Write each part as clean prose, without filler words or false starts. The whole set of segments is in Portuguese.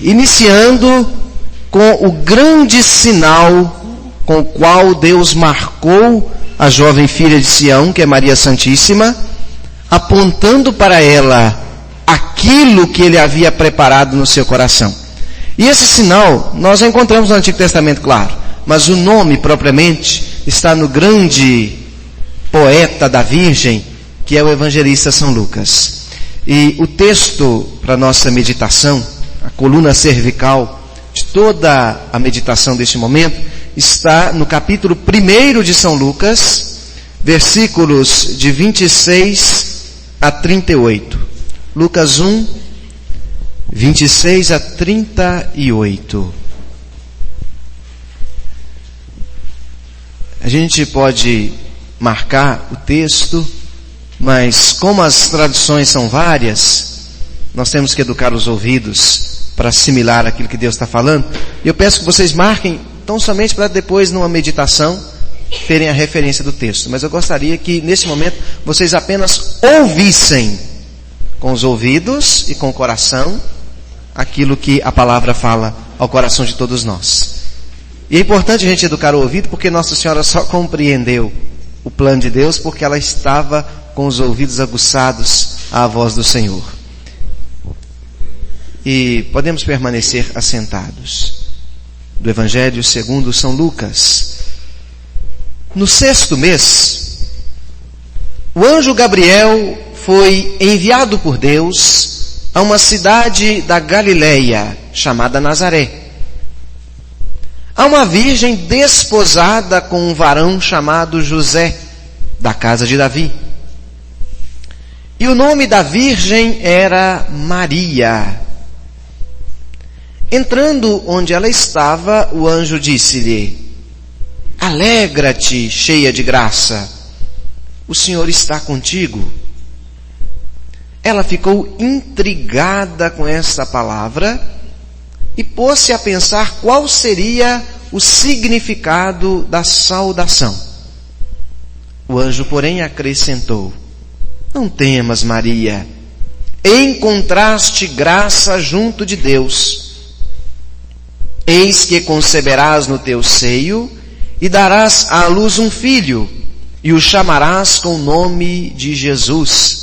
iniciando com o grande sinal com o qual Deus marcou a jovem filha de Sião, que é Maria Santíssima, apontando para ela aquilo que ele havia preparado no seu coração. E esse sinal nós encontramos no Antigo Testamento, claro, mas o nome propriamente está no grande poeta da Virgem, que é o evangelista São Lucas. E o texto para nossa meditação, a coluna cervical de toda a meditação deste momento, está no capítulo 1 de São Lucas, versículos de 26 a 38. Lucas 1, 26 a 38. A gente pode marcar o texto, mas como as traduções são várias, nós temos que educar os ouvidos para assimilar aquilo que Deus está falando. E eu peço que vocês marquem, tão somente para depois, numa meditação, terem a referência do texto. Mas eu gostaria que, nesse momento, vocês apenas ouvissem com os ouvidos e com o coração aquilo que a palavra fala ao coração de todos nós. E é importante a gente educar o ouvido, porque Nossa Senhora só compreendeu o plano de Deus porque ela estava com os ouvidos aguçados à voz do Senhor. E podemos permanecer assentados. Do Evangelho segundo São Lucas. No 6º mês, o anjo Gabriel foi enviado por Deus a uma cidade da Galileia, chamada Nazaré, a uma virgem desposada com um varão chamado José, da casa de Davi. E o nome da virgem era Maria. Entrando onde ela estava, o anjo disse-lhe: Alegra-te, cheia de graça, o Senhor está contigo. Ela ficou intrigada com essa palavra e pôs-se a pensar qual seria o significado da saudação. O anjo, porém, acrescentou: Não temas, Maria, encontraste graça junto de Deus. Eis que conceberás no teu seio e darás à luz um filho, e o chamarás com o nome de Jesus.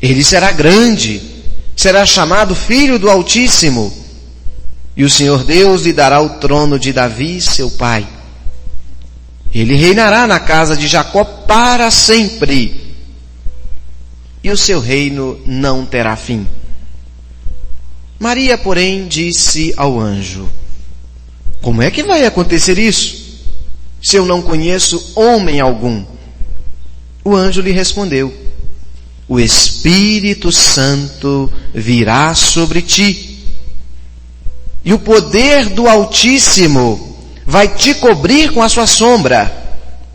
Ele será grande, será chamado Filho do Altíssimo, e o Senhor Deus lhe dará o trono de Davi, seu pai. Ele reinará na casa de Jacó para sempre, e o seu reino não terá fim. Maria, porém, disse ao anjo: Como é que vai acontecer isso, se eu não conheço homem algum? O anjo lhe respondeu: O Espírito Santo virá sobre ti, e o poder do Altíssimo vai te cobrir com a sua sombra.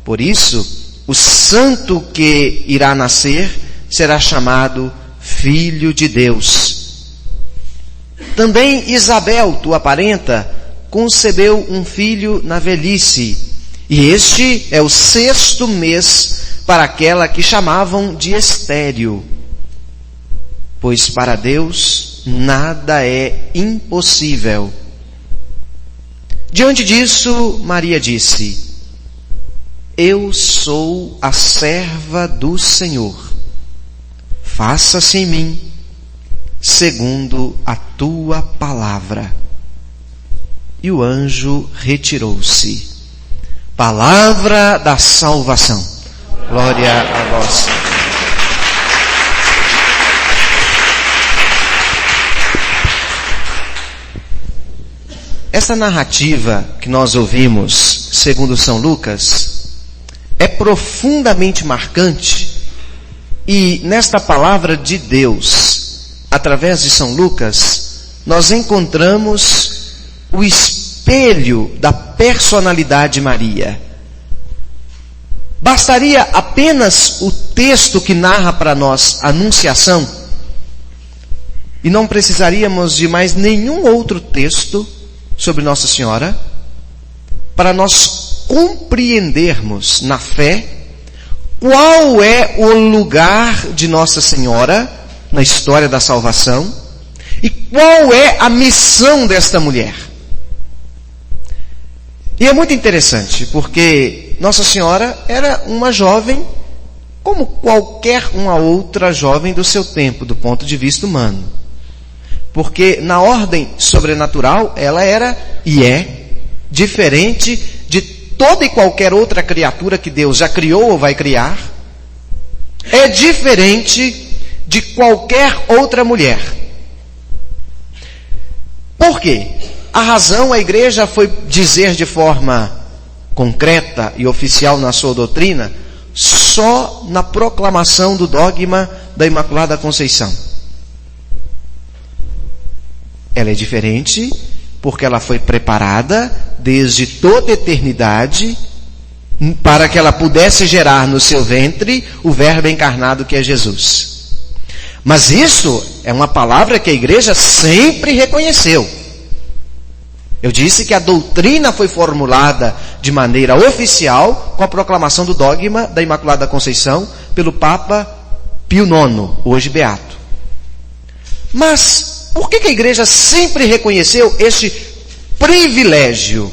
Por isso, o santo que irá nascer será chamado Filho de Deus. Também Isabel, tua parenta, concebeu um filho na velhice, e este é o 6º mês para aquela que chamavam de estéril, pois para Deus nada é impossível. Diante disso, Maria disse: Eu sou a serva do Senhor, faça-se em mim segundo a tua palavra. E o anjo retirou-se. Palavra da salvação. Glória a vós. Essa narrativa que nós ouvimos, segundo São Lucas, é profundamente marcante, e nesta palavra de Deus, através de São Lucas, nós encontramos o espelho da personalidade de Maria. Bastaria apenas o texto que narra para nós a Anunciação, e não precisaríamos de mais nenhum outro texto sobre Nossa Senhora, para nós compreendermos na fé qual é o lugar de Nossa Senhora na história da salvação E qual é a missão desta mulher? E é muito interessante, porque Nossa Senhora era uma jovem como qualquer uma outra jovem do seu tempo, do ponto de vista humano. Porque na ordem sobrenatural, ela era e é diferente de toda e qualquer outra criatura que Deus já criou ou vai criar. É diferente de qualquer outra mulher. Por quê? A razão, a igreja foi dizer de forma concreta e oficial na sua doutrina, só na proclamação do dogma da Imaculada Conceição. Ela é diferente porque ela foi preparada desde toda a eternidade para que ela pudesse gerar no seu ventre o Verbo encarnado que é Jesus. Mas isso é uma palavra que a igreja sempre reconheceu. Eu disse que a doutrina foi formulada de maneira oficial com a proclamação do dogma da Imaculada Conceição pelo Papa Pio IX, hoje beato. Mas por que a igreja sempre reconheceu este privilégio?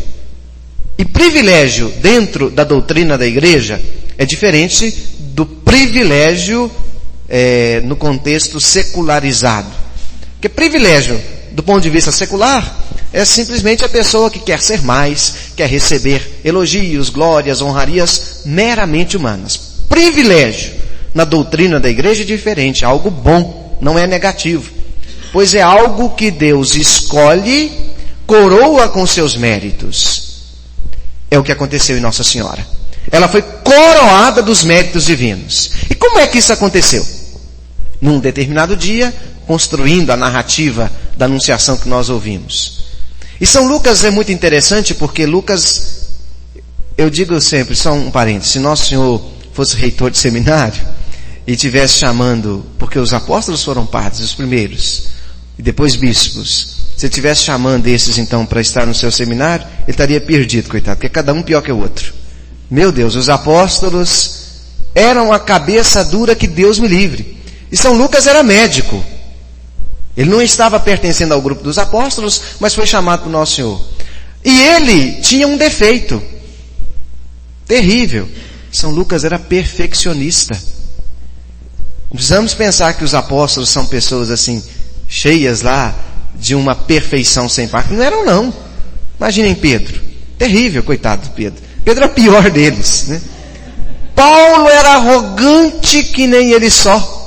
E privilégio dentro da doutrina da igreja é diferente do privilégio no contexto secularizado. Porque privilégio, do ponto de vista secular, é simplesmente a pessoa que quer ser mais, quer receber elogios, glórias, honrarias meramente humanas. Privilégio na doutrina da igreja é diferente, é algo bom, não é negativo. Pois é algo que Deus escolhe, coroa com seus méritos. É o que aconteceu em Nossa Senhora. Ela foi coroada dos méritos divinos. E como é que isso aconteceu? Num determinado dia, construindo a narrativa da anunciação que nós ouvimos. E São Lucas é muito interessante porque Lucas, eu digo sempre, só um parênteses, se Nosso Senhor fosse reitor de seminário e estivesse chamando, porque os apóstolos foram padres, os primeiros, e depois bispos, se ele estivesse chamando esses então para estar no seu seminário, ele estaria perdido, coitado, porque cada um pior que o outro. Meu Deus, os apóstolos eram a cabeça dura que Deus me livre. E São Lucas era médico. Ele não estava pertencendo ao grupo dos apóstolos, mas foi chamado por Nosso Senhor. E ele tinha um defeito terrível. São Lucas era perfeccionista. Não precisamos pensar que os apóstolos são pessoas assim, cheias lá de uma perfeição sem par. Não eram, não. Imaginem Pedro. Terrível, coitado do Pedro. Pedro era o pior deles, né? Paulo era arrogante que nem ele só.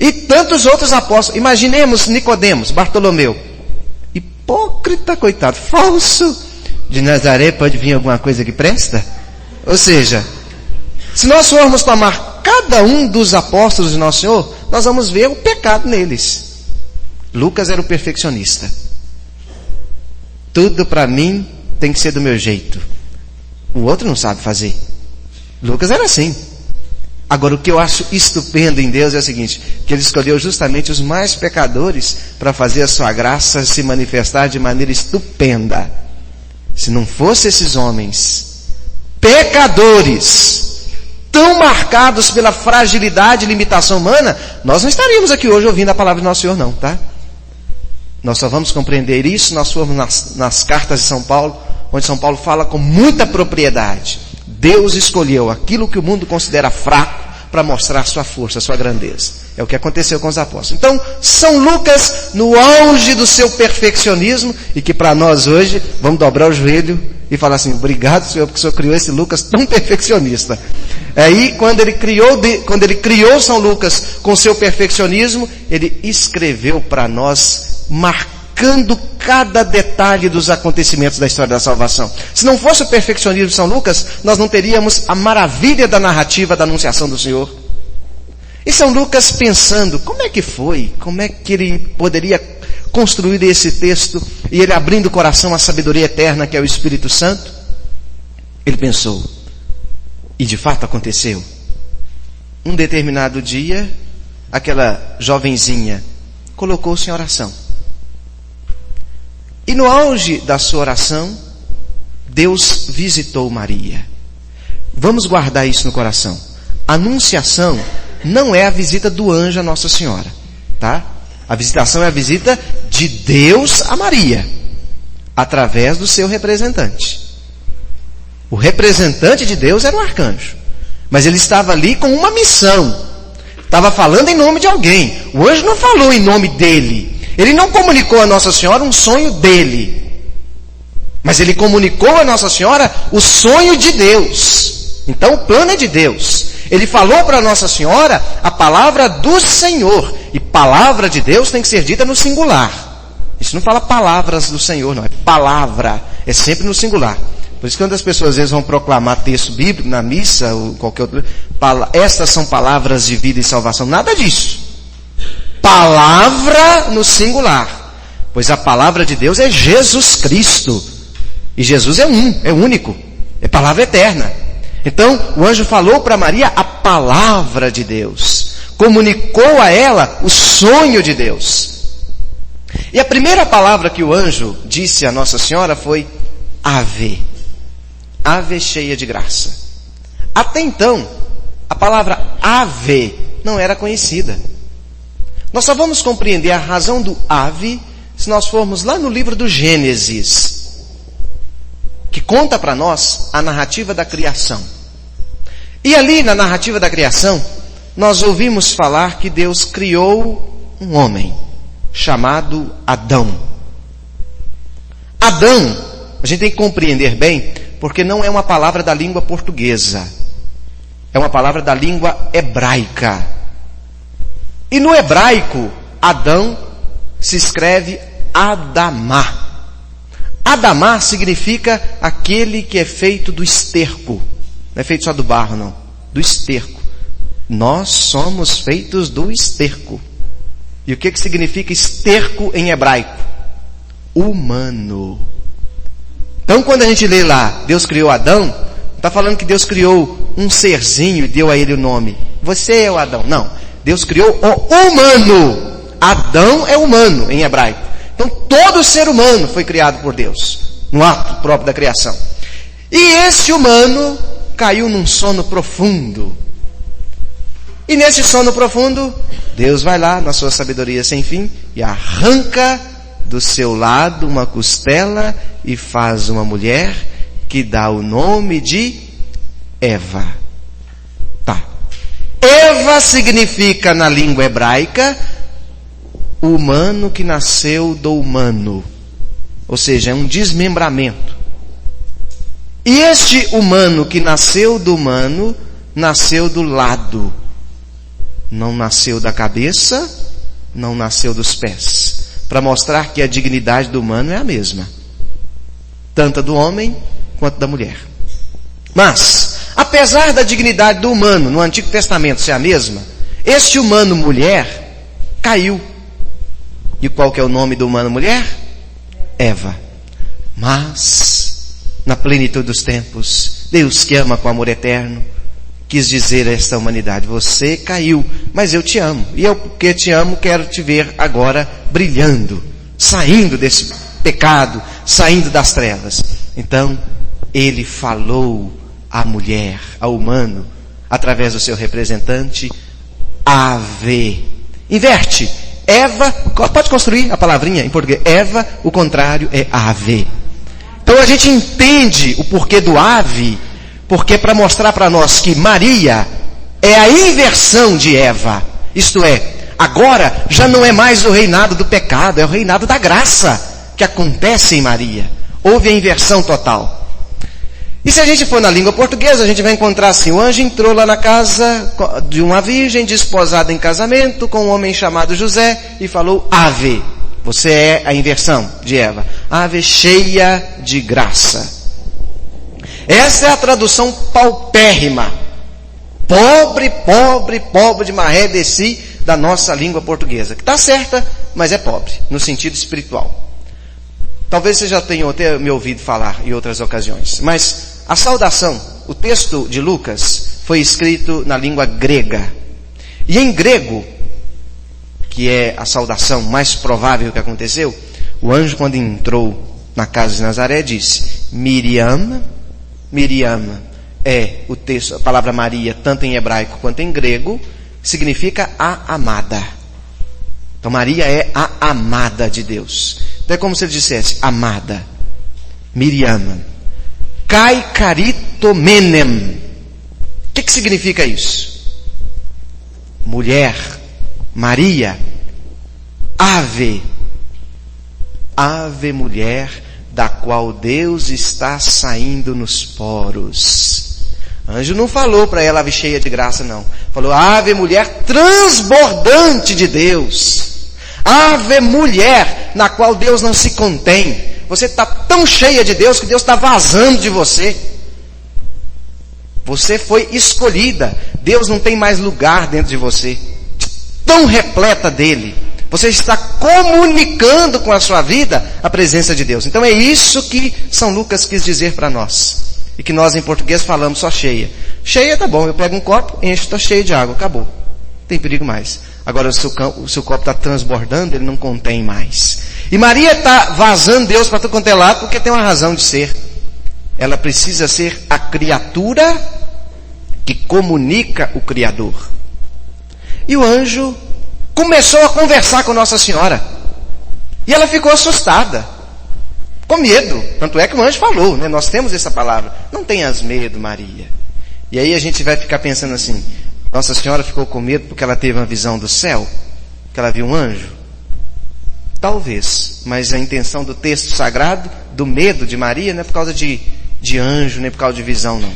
E tantos outros apóstolos. Imaginemos Nicodemos, Bartolomeu. Hipócrita, coitado, falso. De Nazaré pode vir alguma coisa que presta? Ou seja, se nós formos tomar cada um dos apóstolos de Nosso Senhor, nós vamos ver o pecado neles. Lucas era o perfeccionista. Tudo para mim tem que ser do meu jeito. O outro não sabe fazer. Lucas era assim. Agora, o que eu acho estupendo em Deus é o seguinte, que Ele escolheu justamente os mais pecadores para fazer a sua graça se manifestar de maneira estupenda. Se não fosse esses homens pecadores, tão marcados pela fragilidade e limitação humana, nós não estaríamos aqui hoje ouvindo a palavra do Nosso Senhor, não, tá? Nós só vamos compreender isso, nós formos nas cartas de São Paulo, onde São Paulo fala com muita propriedade. Deus escolheu aquilo que o mundo considera fraco para mostrar sua força, sua grandeza. É o que aconteceu com os apóstolos. Então, São Lucas, no auge do seu perfeccionismo, e que para nós hoje, vamos dobrar o joelho e falar assim, obrigado, Senhor, porque o Senhor criou esse Lucas tão perfeccionista. Aí, quando ele criou São Lucas com seu perfeccionismo, ele escreveu para nós, marcando cada detalhe dos acontecimentos da história da salvação. Se não fosse o perfeccionismo de São Lucas, nós não teríamos a maravilha da narrativa da anunciação do Senhor. E São Lucas pensando, como é que foi? Como é que ele poderia construir esse texto? E ele abrindo o coração à sabedoria eterna que é o Espírito Santo, ele pensou, e de fato aconteceu. Um determinado dia, aquela jovenzinha colocou-se em oração. E no auge da sua oração, Deus visitou Maria. Vamos guardar isso no coração. A anunciação não é a visita do anjo a Nossa Senhora, tá? A visitação é a visita de Deus a Maria, através do seu representante. O representante de Deus era o arcanjo, mas ele estava ali com uma missão. Estava falando em nome de alguém. O anjo não falou em nome dele. Ele não comunicou a Nossa Senhora um sonho dele. Mas ele comunicou a Nossa Senhora o sonho de Deus. Então o plano é de Deus. Ele falou para Nossa Senhora a palavra do Senhor. E palavra de Deus tem que ser dita no singular. Isso não fala palavras do Senhor, não. É palavra. É sempre no singular. Por isso que quando as pessoas às vezes vão proclamar texto bíblico na missa ou qualquer outro, estas são palavras de vida e salvação. Nada disso. Palavra no singular. Pois a palavra de Deus é Jesus Cristo. E Jesus é é único. É palavra eterna. Então o anjo falou para Maria a palavra de Deus. Comunicou a ela o sonho de Deus. E a primeira palavra que o anjo disse a Nossa Senhora foi Ave. Ave cheia de graça. Até então, a palavra ave não era conhecida. Nós só vamos compreender a razão do ave se nós formos lá no livro do Gênesis, que conta para nós a narrativa da criação. E ali na narrativa da criação, nós ouvimos falar que Deus criou um homem chamado Adão. Adão, a gente tem que compreender bem, porque não é uma palavra da língua portuguesa. É uma palavra da língua hebraica. E no hebraico, Adão se escreve Adamá. Adamá significa aquele que é feito do esterco. Não é feito só do barro, não. Do esterco. Nós somos feitos do esterco. E o que significa esterco em hebraico? Humano. Então quando a gente lê lá, Deus criou Adão, não está falando que Deus criou um serzinho e deu a ele o nome. Você é o Adão. Não. Deus criou o humano. Adão é humano em hebraico. Então todo ser humano foi criado por Deus, no ato próprio da criação. E esse humano caiu num sono profundo. E nesse sono profundo, Deus vai lá, na sua sabedoria sem fim, e arranca do seu lado uma costela e faz uma mulher que dá o nome de Eva. Tá. Eva significa na língua hebraica o humano que nasceu do humano. Ou seja, é um desmembramento. E este humano que nasceu do humano, nasceu do lado. Não nasceu da cabeça, não nasceu dos pés. Para mostrar que a dignidade do humano é a mesma. Tanto a do homem quanto da mulher. Mas, apesar da dignidade do humano no Antigo Testamento ser a mesma, este humano mulher caiu. E qual que é o nome do humano mulher? Eva. Mas, na plenitude dos tempos, Deus que ama com amor eterno, quis dizer a esta humanidade, você caiu, mas eu te amo. E eu, porque te amo, quero te ver agora brilhando, saindo desse pecado, saindo das trevas. Então, ele falou à mulher, ao humano, através do seu representante, Ave. Inverte. Eva, pode construir a palavrinha em português. Eva, o contrário é ave. Então a gente entende o porquê do ave, porque para mostrar para nós que Maria é a inversão de Eva. Isto é, agora já não é mais o reinado do pecado, é o reinado da graça que acontece em Maria. Houve a inversão total. E se a gente for na língua portuguesa, a gente vai encontrar assim, o anjo entrou lá na casa de uma virgem desposada em casamento com um homem chamado José e falou, ave. Você é a inversão de Eva. Ave cheia de graça. Essa é a tradução paupérrima. Pobre, pobre, pobre de maré de si da nossa língua portuguesa. Que está certa, mas é pobre, no sentido espiritual. Talvez você já tenha até me ouvido falar em outras ocasiões. Mas a saudação, o texto de Lucas, foi escrito na língua grega. E em grego, que é a saudação mais provável que aconteceu, o anjo, quando entrou na casa de Nazaré, disse, Miriam. Miriam é o texto, a palavra Maria, tanto em hebraico quanto em grego, significa a amada. Então Maria é a amada de Deus. Então é como se ele dissesse, amada, Miriam, kai caritomenem. O que significa isso? Mulher, Maria, ave mulher, da qual Deus está saindo nos poros. Anjo não falou para ela ave cheia de graça, não. Falou ave mulher transbordante de Deus. Ave mulher na qual Deus não se contém. Você está tão cheia de Deus que Deus está vazando de você. Você foi escolhida. Deus não tem mais lugar dentro de você. Tão repleta dele. Você está comunicando com a sua vida a presença de Deus. Então é isso que São Lucas quis dizer para nós. E que nós em português falamos só cheia. Cheia tá bom, eu pego um copo, encho, estou cheio de água, acabou. Não tem perigo mais. Agora o seu copo está transbordando, ele não contém mais. E Maria está vazando Deus para tudo quanto é lado, porque tem uma razão de ser. Ela precisa ser a criatura que comunica o Criador. E o anjo começou a conversar com Nossa Senhora. E ela ficou assustada. Com medo. Tanto é que o anjo falou, né? Nós temos essa palavra. Não tenhas medo, Maria. E aí a gente vai ficar pensando assim, Nossa Senhora ficou com medo porque ela teve uma visão do céu? Que ela viu um anjo? Talvez. Mas a intenção do texto sagrado, do medo de Maria, não é por causa de anjo, nem por causa de visão, não.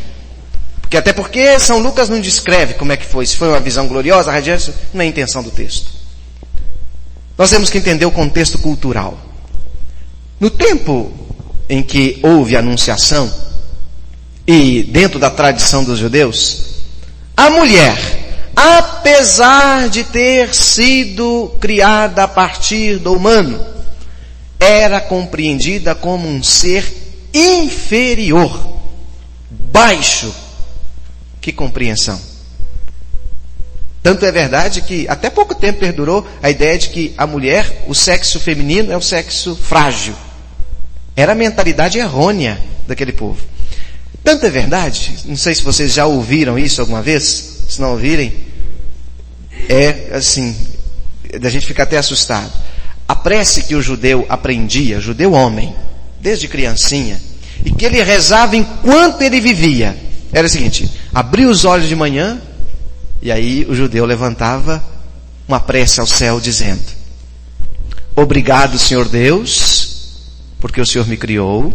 Até porque São Lucas não descreve como é que foi. Se foi uma visão gloriosa, radiante, não é a intenção do texto. Nós temos que entender o contexto cultural. No tempo em que houve a anunciação, e dentro da tradição dos judeus, a mulher, apesar de ter sido criada a partir do humano, era compreendida como um ser inferior, baixo. Que compreensão. Tanto é verdade que até pouco tempo perdurou a ideia de que a mulher, o sexo feminino é o sexo frágil. Era a mentalidade errônea daquele povo. Tanto é verdade, não sei se vocês já ouviram isso alguma vez, se não ouvirem, é assim, da gente fica até assustado. A prece que o judeu aprendia, judeu homem, desde criancinha, e que ele rezava enquanto ele vivia, era o seguinte: abria os olhos de manhã, e aí o judeu levantava uma prece ao céu dizendo: obrigado, Senhor Deus, porque o Senhor me criou.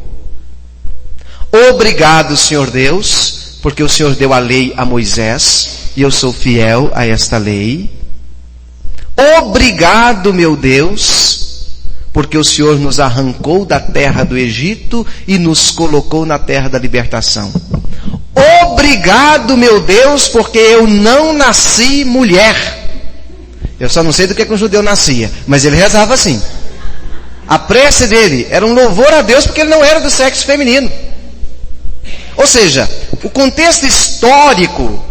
Obrigado, Senhor Deus, porque o Senhor deu a lei a Moisés, e eu sou fiel a esta lei. Obrigado, meu Deus, porque o Senhor nos arrancou da terra do Egito e nos colocou na terra da libertação. Obrigado, meu Deus, porque eu não nasci mulher. Eu só não sei do que um judeu nascia, mas ele rezava assim. A prece dele era um louvor a Deus porque ele não era do sexo feminino. Ou seja, o contexto histórico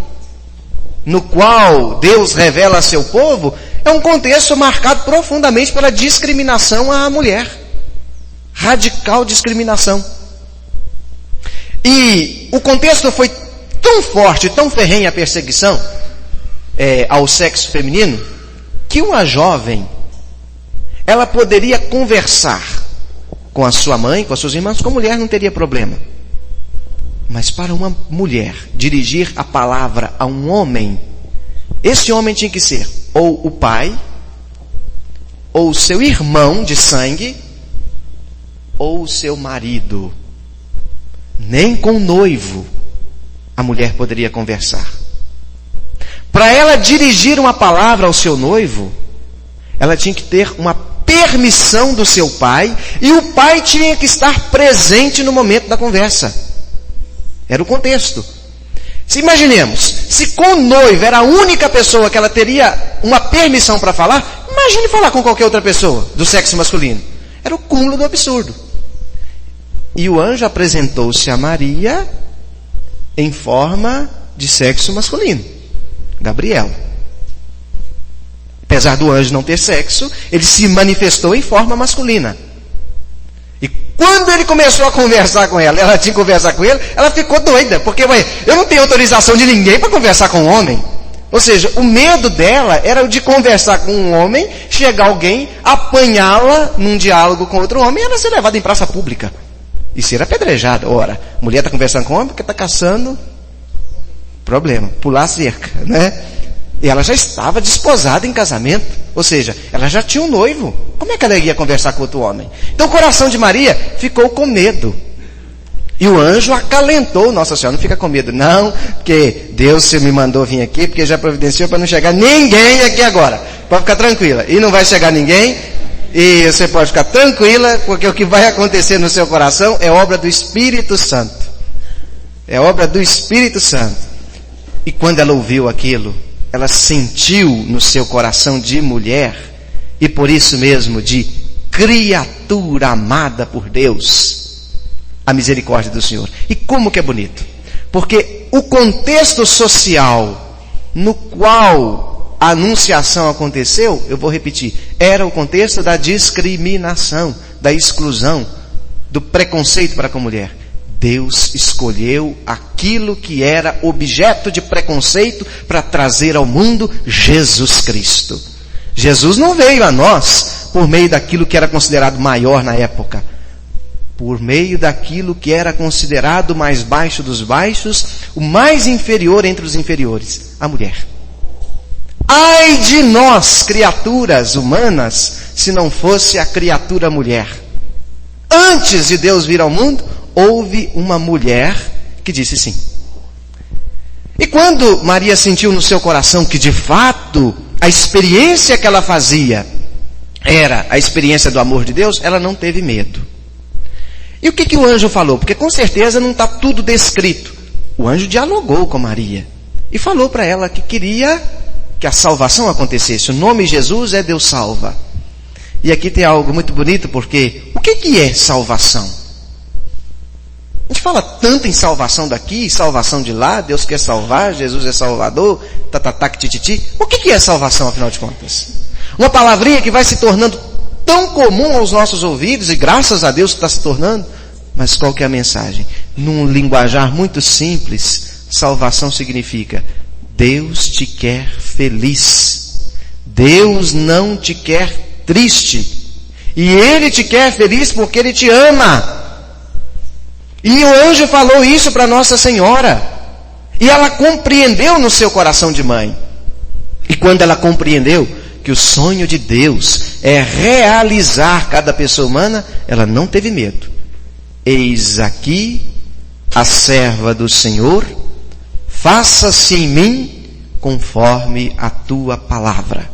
no qual Deus revela a seu povo é um contexto marcado profundamente pela discriminação à mulher. Radical discriminação. E o contexto foi tão forte, tão ferrenha a perseguição ao sexo feminino, que uma jovem, ela poderia conversar com a sua mãe, com as suas irmãs, com a mulher não teria problema. Mas para uma mulher dirigir a palavra a um homem, esse homem tinha que ser ou o pai, ou o seu irmão de sangue, ou o seu marido. Nem com o noivo a mulher poderia conversar. Para ela dirigir uma palavra ao seu noivo, ela tinha que ter uma permissão do seu pai, e o pai tinha que estar presente no momento da conversa. Era o contexto. Se imaginemos, se com o noivo era a única pessoa que ela teria uma permissão para falar, imagine falar com qualquer outra pessoa do sexo masculino. Era o cúmulo do absurdo. E o anjo apresentou-se a Maria em forma de sexo masculino, Gabriel. Apesar do anjo não ter sexo, ele se manifestou em forma masculina. E quando ele começou a conversar com ela tinha que conversar com ele, ela ficou doida, porque eu não tenho autorização de ninguém para conversar com um homem. Ou seja, o medo dela era o de conversar com um homem, chegar alguém, apanhá-la num diálogo com outro homem e ela ser levada em praça pública. E ser apedrejada. Ora, a mulher está conversando com o homem porque está caçando problema, pular a cerca, né? E ela já estava desposada em casamento. Ou seja, ela já tinha um noivo. Como é que ela ia conversar com outro homem? Então o coração de Maria ficou com medo. E o anjo acalentou: Nossa Senhora, não fica com medo não, porque Deus se me mandou vir aqui, porque já providenciou para não chegar ninguém aqui agora. Pode ficar tranquila. E não vai chegar ninguém, e você pode ficar tranquila, porque o que vai acontecer no seu coração é obra do Espírito Santo. É obra do Espírito Santo. E quando ela ouviu aquilo, ela sentiu no seu coração de mulher, e por isso mesmo de criatura amada por Deus, a misericórdia do Senhor. E como que é bonito? Porque o contexto social no qual a anunciação aconteceu, eu vou repetir, era o contexto da discriminação, da exclusão, do preconceito para com a mulher. Deus escolheu aquilo que era objeto de preconceito para trazer ao mundo Jesus Cristo. Jesus não veio a nós por meio daquilo que era considerado maior na época, por meio daquilo que era considerado mais baixo dos baixos, o mais inferior entre os inferiores, a mulher. Ai de nós, criaturas humanas, se não fosse a criatura mulher. Antes de Deus vir ao mundo, houve uma mulher que disse sim. E quando Maria sentiu no seu coração que de fato a experiência que ela fazia era a experiência do amor de Deus, ela não teve medo. E o que o anjo falou? Porque com certeza não está tudo descrito. O anjo dialogou com Maria e falou para ela que queria que a salvação acontecesse. O nome Jesus é Deus salva. E aqui tem algo muito bonito, porque o que é salvação? A gente fala tanto em salvação daqui, salvação de lá, Deus quer salvar, Jesus é salvador, tititi. O que é salvação, afinal de contas? Uma palavrinha que vai se tornando tão comum aos nossos ouvidos, e graças a Deus que está se tornando, mas qual que é a mensagem? Num linguajar muito simples, salvação significa: Deus te quer feliz. Deus não te quer triste. E Ele te quer feliz porque Ele te ama. E o anjo falou isso para Nossa Senhora. E ela compreendeu no seu coração de mãe. E quando ela compreendeu que o sonho de Deus é realizar cada pessoa humana, ela não teve medo. Eis aqui a serva do Senhor, faça-se em mim conforme a tua palavra.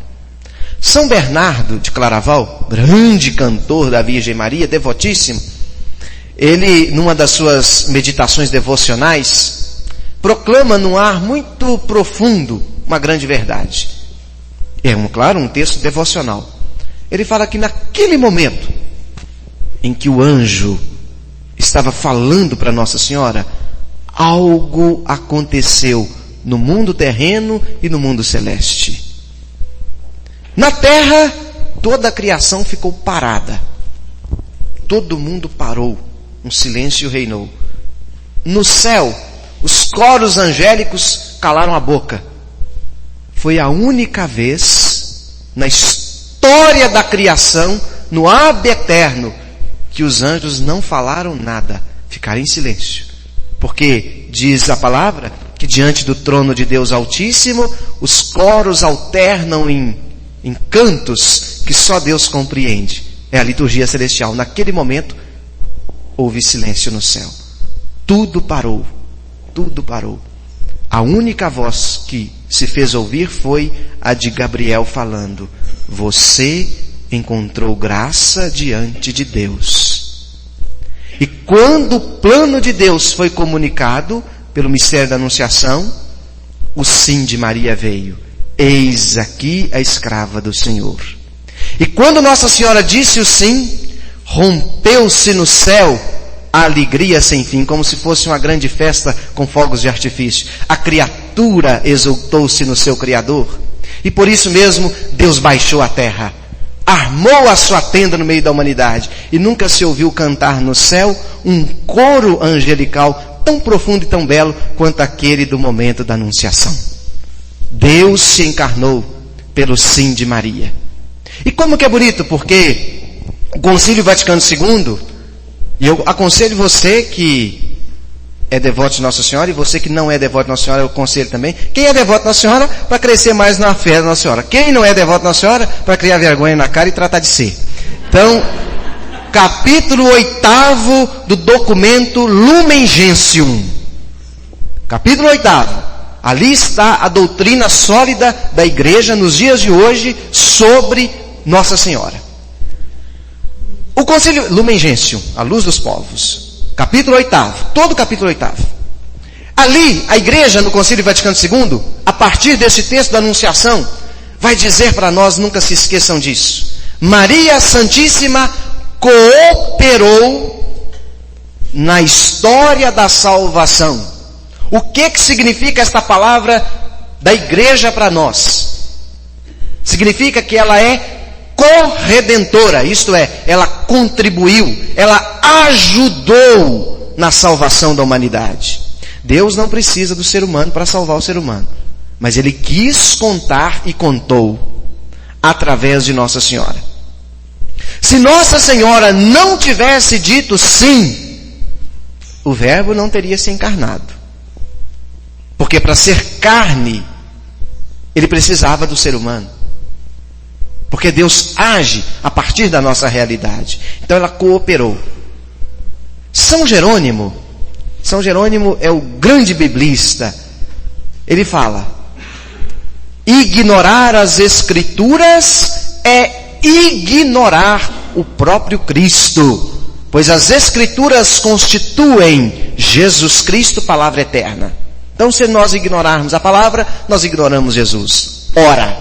São Bernardo de Claraval, grande cantor da Virgem Maria, devotíssimo, ele, numa das suas meditações devocionais, proclama num ar muito profundo uma grande verdade. É, claro, um texto devocional. Ele fala que naquele momento em que o anjo estava falando para Nossa Senhora, algo aconteceu no mundo terreno e no mundo celeste. Na terra, toda a criação ficou parada. Todo mundo parou. Um silêncio reinou. No céu, os coros angélicos calaram a boca. Foi a única vez na história da criação, no ab eterno, que os anjos não falaram nada, ficaram em silêncio. Porque diz a palavra que diante do trono de Deus Altíssimo, os coros alternam em cantos que só Deus compreende. É a liturgia celestial. Naquele momento, houve silêncio no céu. Tudo parou. Tudo parou. A única voz que se fez ouvir foi a de Gabriel falando: você encontrou graça diante de Deus. E quando o plano de Deus foi comunicado pelo mistério da Anunciação, o sim de Maria veio: eis aqui a escrava do Senhor. E quando Nossa Senhora disse o sim, rompeu-se no céu a alegria sem fim, como se fosse uma grande festa com fogos de artifício. A criatura exultou-se no seu Criador. E por isso mesmo Deus baixou à terra, armou a sua tenda no meio da humanidade, e nunca se ouviu cantar no céu um coro angelical tão profundo e tão belo quanto aquele do momento da Anunciação. Deus se encarnou pelo sim de Maria. E como que é bonito, porque o Concílio Vaticano II, e eu aconselho você que é devoto de Nossa Senhora, e você que não é devoto de Nossa Senhora, eu aconselho também. Quem é devoto de Nossa Senhora, para crescer mais na fé da Nossa Senhora. Quem não é devoto de Nossa Senhora, para criar vergonha na cara e tratar de ser. Então, capítulo 8º do documento Lumen Gentium. Capítulo 8º. Ali está a doutrina sólida da Igreja nos dias de hoje sobre Nossa Senhora. O Concílio Lumen Gentium, a luz dos povos. Capítulo 8º, todo o capítulo 8º. Ali, a Igreja, no Concílio Vaticano II, a partir desse texto da Anunciação, vai dizer para nós, nunca se esqueçam disso, Maria Santíssima cooperou na história da salvação. O que significa esta palavra da Igreja para nós? Significa que ela é corredentora, isto é, ela contribuiu, ela ajudou na salvação da humanidade. Deus não precisa do ser humano para salvar o ser humano, mas Ele quis contar e contou através de Nossa Senhora. Se Nossa Senhora não tivesse dito sim, o Verbo não teria se encarnado. Porque para ser carne, Ele precisava do ser humano. Porque Deus age a partir da nossa realidade. Então ela cooperou. São Jerônimo é o grande biblista. Ele fala: ignorar as Escrituras é ignorar o próprio Cristo, pois as Escrituras constituem Jesus Cristo, palavra eterna. Então, se nós ignorarmos a palavra, nós ignoramos Jesus. Ora,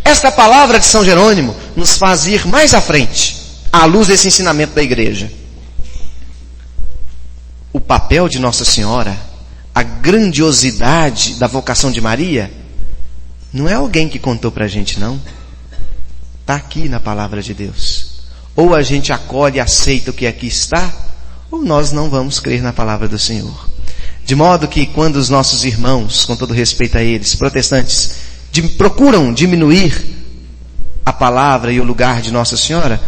esta palavra de São Jerônimo nos faz ir mais à frente, à luz desse ensinamento da Igreja. O papel de Nossa Senhora, a grandiosidade da vocação de Maria, não é alguém que contou para a gente, não. Está aqui na palavra de Deus. Ou a gente acolhe e aceita o que aqui está, ou nós não vamos crer na palavra do Senhor. De modo que quando os nossos irmãos, com todo respeito a eles, protestantes, procuram diminuir a palavra e o lugar de Nossa Senhora,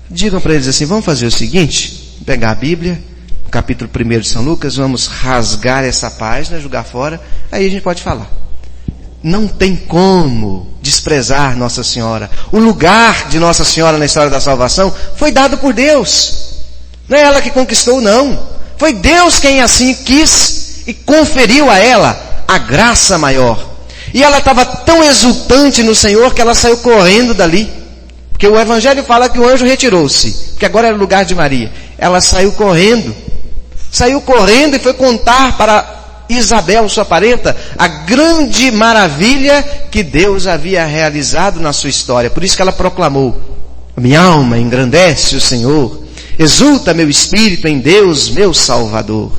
digam para eles assim: vamos fazer o seguinte, pegar a Bíblia, o capítulo 1 de São Lucas, vamos rasgar essa página, jogar fora, aí a gente pode falar. Não tem como desprezar Nossa Senhora. O lugar de Nossa Senhora na história da salvação foi dado por Deus. Não é ela que conquistou, não. Foi Deus quem assim quis e conferiu a ela a graça maior. E ela estava tão exultante no Senhor que ela saiu correndo dali. Porque o Evangelho fala que o anjo retirou-se, porque agora era o lugar de Maria. Ela saiu correndo e foi contar para Isabel, sua parenta, a grande maravilha que Deus havia realizado na sua história. Por isso que ela proclamou: minha alma engrandece o Senhor, exulta meu espírito em Deus, meu Salvador.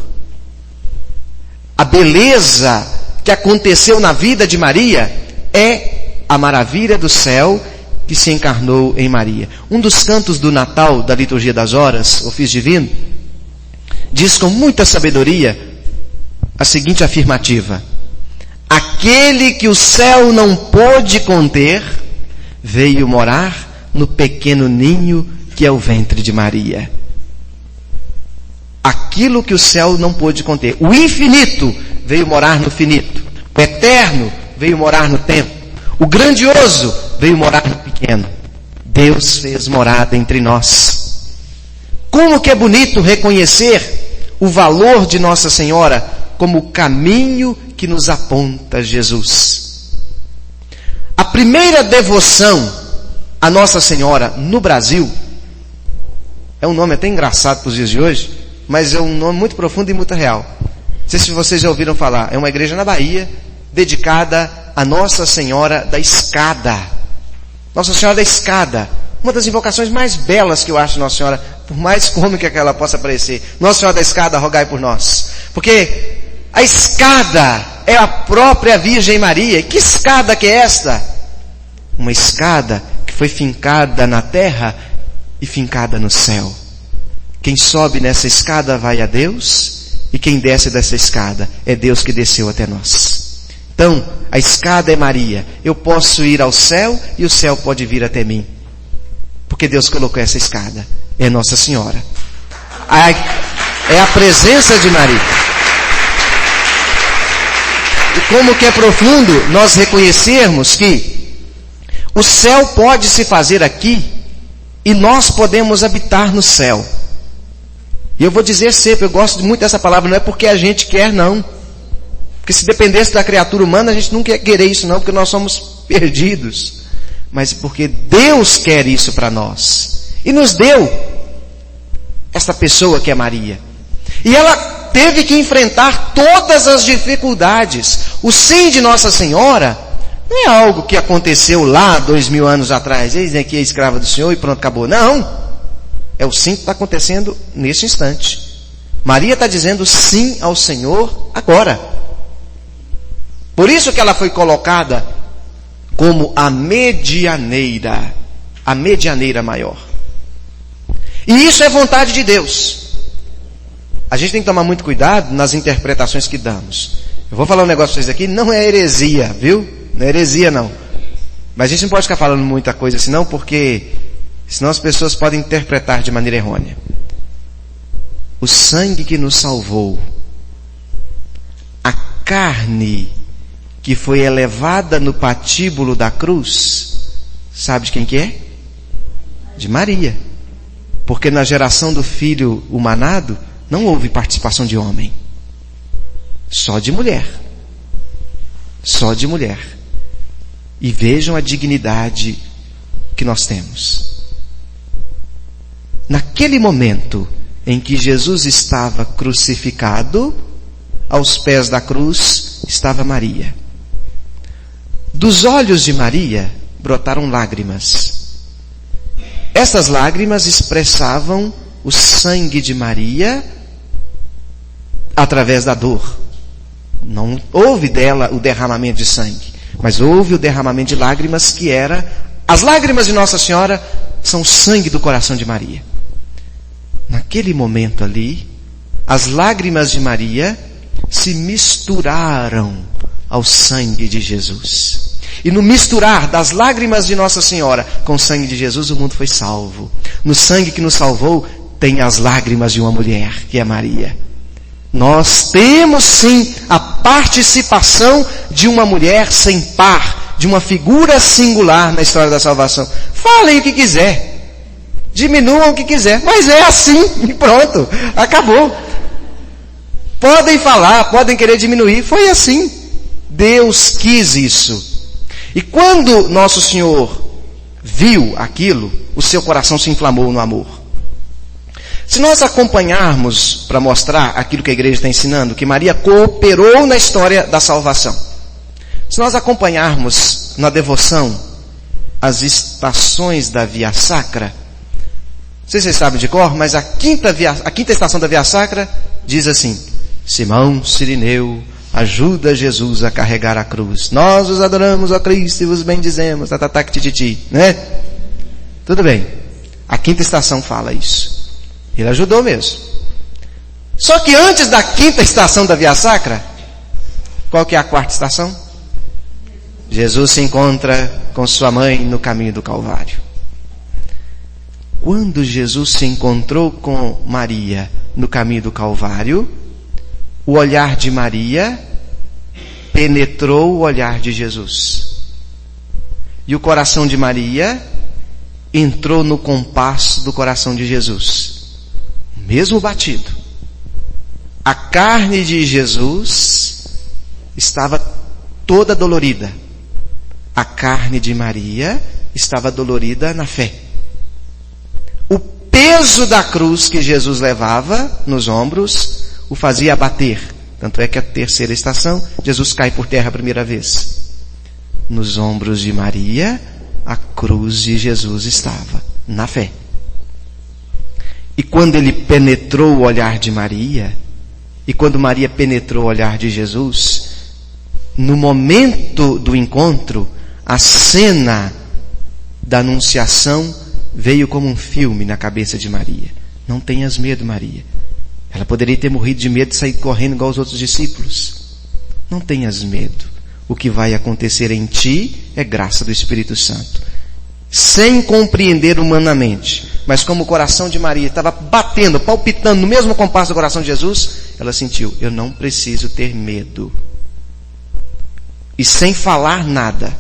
A beleza que aconteceu na vida de Maria é a maravilha do céu que se encarnou em Maria. Um dos cantos do Natal, da Liturgia das Horas, Ofício Divino, diz com muita sabedoria a seguinte afirmativa: aquele que o céu não pôde conter, veio morar no pequeno ninho que é o ventre de Maria. Aquilo que o céu não pôde conter. O infinito veio morar no finito. O eterno veio morar no tempo. O grandioso veio morar no pequeno. Deus fez morada entre nós. Como que é bonito reconhecer o valor de Nossa Senhora como o caminho que nos aponta a Jesus. A primeira devoção a Nossa Senhora no Brasil, é um nome até engraçado para os dias de hoje, mas é um nome muito profundo e muito real. Não sei se vocês já ouviram falar. É uma igreja na Bahia, dedicada a Nossa Senhora da Escada. Nossa Senhora da Escada. Uma das invocações mais belas que eu acho de Nossa Senhora, por mais cômica que ela possa parecer. Nossa Senhora da Escada, rogai por nós. Porque a escada é a própria Virgem Maria. Que escada que é esta? Uma escada que foi fincada na terra e fincada no céu. Quem sobe nessa escada vai a Deus, e quem desce dessa escada é Deus que desceu até nós. Então, a escada é Maria. Eu posso ir ao céu e o céu pode vir até mim. Porque Deus colocou essa escada. É Nossa Senhora. É a presença de Maria. E como que é profundo nós reconhecermos que o céu pode se fazer aqui e nós podemos habitar no céu. E eu vou dizer sempre, eu gosto muito dessa palavra, não é porque a gente quer, não. Porque se dependesse da criatura humana, a gente não quer querer isso, não, porque nós somos perdidos. Mas porque Deus quer isso para nós. E nos deu esta pessoa que é Maria. E ela teve que enfrentar todas as dificuldades. O sim de Nossa Senhora não é algo que aconteceu lá 2000 anos atrás. Eis aqui a escrava do Senhor e pronto, acabou. Não. É o sim que está acontecendo neste instante. Maria está dizendo sim ao Senhor agora. Por isso que ela foi colocada como a medianeira maior. E isso é vontade de Deus. A gente tem que tomar muito cuidado nas interpretações que damos. Eu vou falar um negócio para vocês aqui, não é heresia, viu? Não é heresia, não. Mas a gente não pode ficar falando muita coisa assim, não, porque senão as pessoas podem interpretar de maneira errônea. O sangue que nos salvou, a carne que foi elevada no patíbulo da cruz, sabe de quem que é? De Maria. Porque na geração do filho humanado, não houve participação de homem. Só de mulher. Só de mulher. E vejam a dignidade que nós temos. Naquele momento em que Jesus estava crucificado, aos pés da cruz estava Maria. Dos olhos de Maria brotaram lágrimas. Essas lágrimas expressavam o sangue de Maria através da dor. Não houve dela o derramamento de sangue, mas houve o derramamento de lágrimas, que era as lágrimas de Nossa Senhora são o sangue do coração de Maria. Naquele momento ali, as lágrimas de Maria se misturaram ao sangue de Jesus. E no misturar das lágrimas de Nossa Senhora com o sangue de Jesus, o mundo foi salvo. No sangue que nos salvou, tem as lágrimas de uma mulher, que é Maria. Nós temos sim a participação de uma mulher sem par, de uma figura singular na história da salvação. Falem o que quiser, diminuam o que quiser, mas é assim e pronto, acabou. Podem falar, podem querer diminuir, foi assim. Deus quis isso. E quando Nosso Senhor viu aquilo, o seu coração se inflamou no amor. Se nós acompanharmos para mostrar aquilo que a igreja está ensinando, que Maria cooperou na história da salvação. Se nós acompanharmos na devoção as estações da Via Sacra, não sei se vocês sabem de cor, mas a quinta estação da Via Sacra diz assim: Simão Cirineu ajuda Jesus a carregar a cruz. Nós os adoramos, ó Cristo, e vos bendizemos, né? Tudo bem. A quinta estação fala isso. Ele ajudou mesmo. Só que antes da quinta estação da Via Sacra, qual que é a quarta estação? Jesus se encontra com sua mãe no caminho do Calvário. Quando Jesus se encontrou com Maria no caminho do Calvário, o olhar de Maria penetrou o olhar de Jesus. E o coração de Maria entrou no compasso do coração de Jesus. Mesmo batido. A carne de Jesus estava toda dolorida. A carne de Maria estava dolorida na fé. O peso da cruz que Jesus levava nos ombros o fazia abater. Tanto é que a terceira estação, Jesus cai por terra a primeira vez. Nos ombros de Maria, a cruz de Jesus estava, na fé. E quando ele penetrou o olhar de Maria, e quando Maria penetrou o olhar de Jesus, no momento do encontro, a cena da anunciação veio como um filme na cabeça de Maria. Não tenhas medo, Maria. Ela poderia ter morrido de medo e sair correndo igual os outros discípulos. Não tenhas medo. O que vai acontecer em ti é graça do Espírito Santo. Sem compreender humanamente, mas como o coração de Maria estava batendo, palpitando no mesmo compasso do coração de Jesus, ela sentiu: eu não preciso ter medo. E sem falar nada,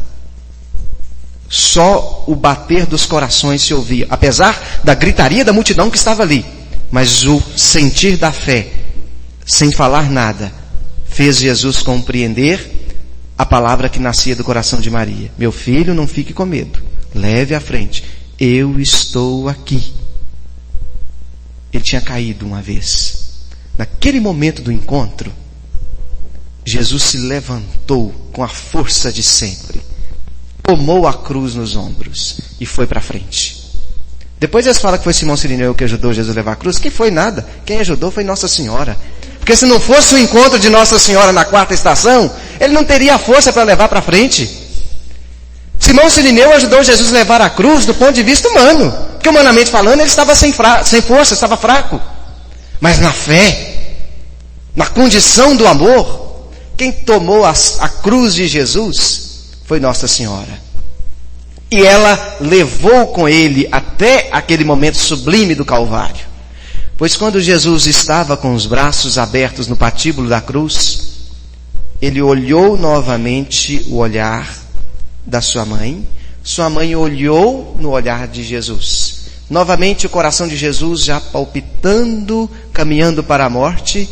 só o bater dos corações se ouvia, apesar da gritaria da multidão que estava ali. Mas o sentir da fé, sem falar nada, fez Jesus compreender a palavra que nascia do coração de Maria: meu filho, não fique com medo, leve à frente, eu estou aqui. Ele tinha caído uma vez. Naquele momento do encontro, Jesus se levantou com a força de sempre, tomou a cruz nos ombros e foi para frente. Depois eles falam que foi Simão Cirineu que ajudou Jesus a levar a cruz. Que foi nada, quem ajudou foi Nossa Senhora. Porque se não fosse o encontro de Nossa Senhora na quarta estação, ele não teria força para levar para frente. Simão Cirineu ajudou Jesus a levar a cruz do ponto de vista humano, porque humanamente falando ele estava sem força, estava fraco. Mas na fé, na condição do amor, quem tomou a cruz de Jesus foi Nossa Senhora. E ela levou com ele até aquele momento sublime do Calvário. Pois quando Jesus estava com os braços abertos no patíbulo da cruz, ele olhou novamente o olhar da sua mãe olhou no olhar de Jesus. Novamente o coração de Jesus, já palpitando, caminhando para a morte,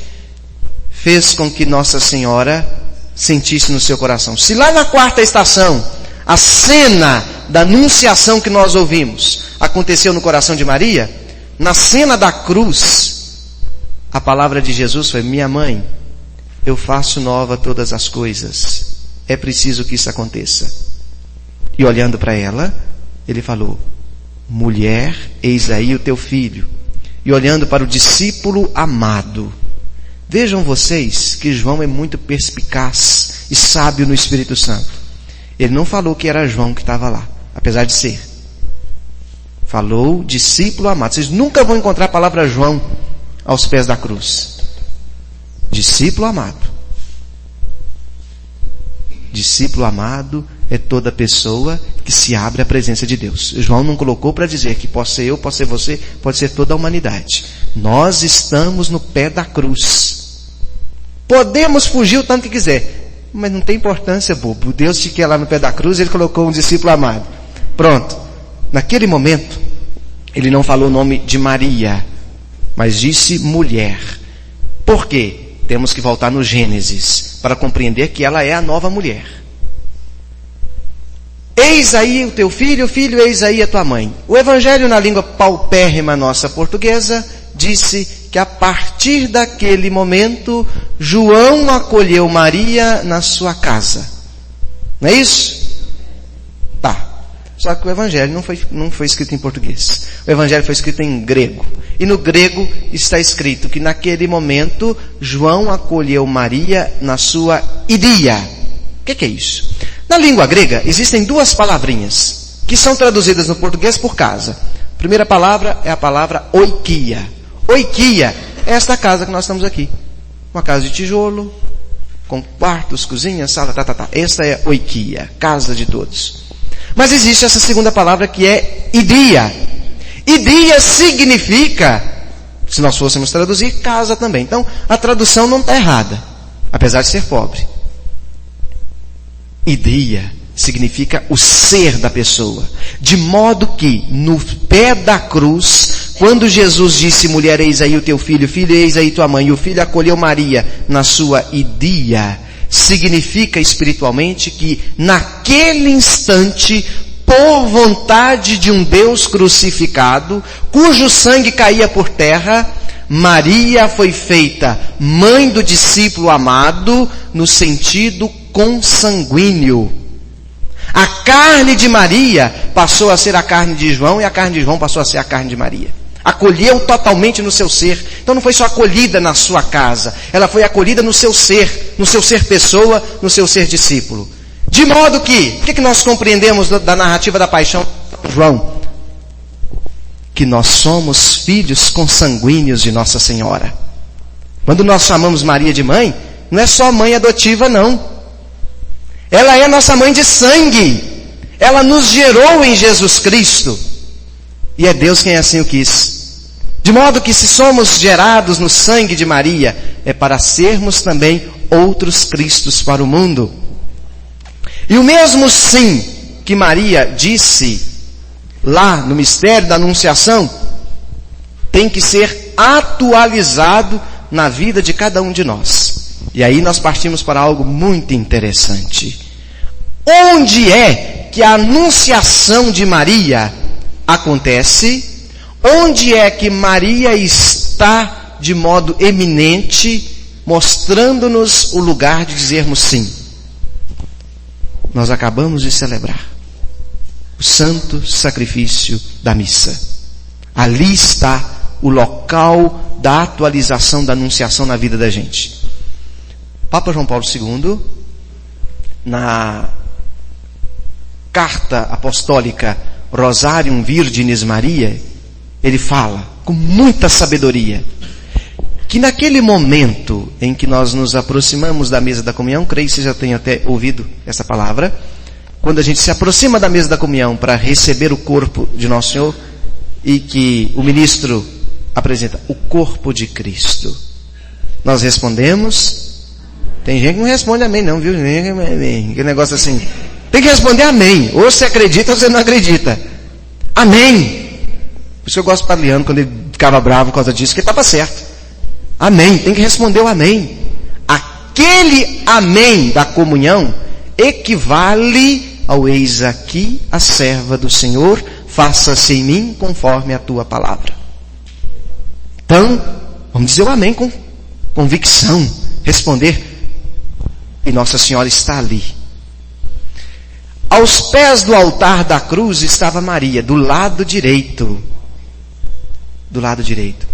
fez com que Nossa Senhora sentisse no seu coração. Se lá na quarta estação, a cena da anunciação que nós ouvimos aconteceu no coração de Maria, na cena da cruz, a palavra de Jesus foi: minha mãe, eu faço nova todas as coisas, é preciso que isso aconteça. E olhando para ela, ele falou: mulher, eis aí o teu filho. E olhando para o discípulo amado, vejam vocês que João é muito perspicaz e sábio no Espírito Santo. Ele não falou que era João que estava lá, apesar de ser. Falou discípulo amado. Vocês nunca vão encontrar a palavra João aos pés da cruz. Discípulo amado. Discípulo amado é toda pessoa que se abre à presença de Deus. João não colocou para dizer que pode ser eu, pode ser você, pode ser toda a humanidade. Nós estamos no pé da cruz. Podemos fugir o tanto que quiser, mas não tem importância, bobo. Deus te quer lá no pé da cruz, ele colocou um discípulo amado. Pronto. Naquele momento, ele não falou o nome de Maria, mas disse mulher. Por quê? Temos que voltar no Gênesis para compreender que ela é a nova mulher. Eis aí o teu filho, filho, eis aí a tua mãe. O Evangelho na língua paupérrima nossa portuguesa disse que a partir daquele momento, João acolheu Maria na sua casa. Não é isso? Tá. Só que o Evangelho não foi escrito em português. O Evangelho foi escrito em grego. E no grego está escrito que naquele momento, João acolheu Maria na sua idia. O que é isso? Na língua grega, existem duas palavrinhas que são traduzidas no português por casa. A primeira palavra é a palavra oikia. Oikia é esta casa que nós estamos aqui. Uma casa de tijolo, com quartos, cozinha, sala, Esta é oikia, casa de todos. Mas existe essa segunda palavra que é idia. Idia significa, se nós fôssemos traduzir, casa também. Então, a tradução não está errada, apesar de ser pobre. Idia significa o ser da pessoa. De modo que, no pé da cruz, quando Jesus disse: mulher, eis aí o teu filho, filho, eis aí tua mãe, e o filho acolheu Maria na sua idia, significa espiritualmente que naquele instante, por vontade de um Deus crucificado, cujo sangue caía por terra, Maria foi feita mãe do discípulo amado no sentido consanguíneo. A carne de Maria passou a ser a carne de João e a carne de João passou a ser a carne de Maria. Acolheu totalmente no seu ser. Então não foi só acolhida na sua casa, ela foi acolhida no seu ser pessoa, no seu ser discípulo. De modo que, o que nós compreendemos da narrativa da paixão de João? Que nós somos filhos consanguíneos de Nossa Senhora. Quando nós chamamos Maria de mãe, não é só mãe adotiva não. Ela é nossa mãe de sangue. Ela nos gerou em Jesus Cristo. E é Deus quem assim o quis. De modo que se somos gerados no sangue de Maria, é para sermos também outros Cristos para o mundo. E o mesmo sim que Maria disse lá no mistério da Anunciação, tem que ser atualizado na vida de cada um de nós. E aí nós partimos para algo muito interessante. Onde é que a anunciação de Maria acontece? Onde é que Maria está de modo eminente, mostrando-nos o lugar de dizermos sim? Nós acabamos de celebrar o santo sacrifício da missa. Ali está o local da atualização da anunciação na vida da gente. Papa João Paulo II, na carta apostólica Rosarium Virginis Maria, ele fala com muita sabedoria que naquele momento em que nós nos aproximamos da mesa da comunhão, creio que você já tenha até ouvido essa palavra, quando a gente se aproxima da mesa da comunhão para receber o corpo de Nosso Senhor, e que o ministro apresenta o corpo de Cristo, nós respondemos. Tem gente que não responde amém não, viu? Que negócio assim. Tem que responder amém. Ou você acredita ou você não acredita. Amém. Por isso que eu gosto do Padre Leandro, quando ele ficava bravo por causa disso, que ele estava certo. Amém. Tem que responder o amém. Aquele amém da comunhão equivale ao eis aqui a serva do Senhor, faça-se em mim conforme a tua palavra. Então, vamos dizer o amém com convicção, responder. E Nossa Senhora está ali. Aos pés do altar da cruz estava Maria, do lado direito. Do lado direito.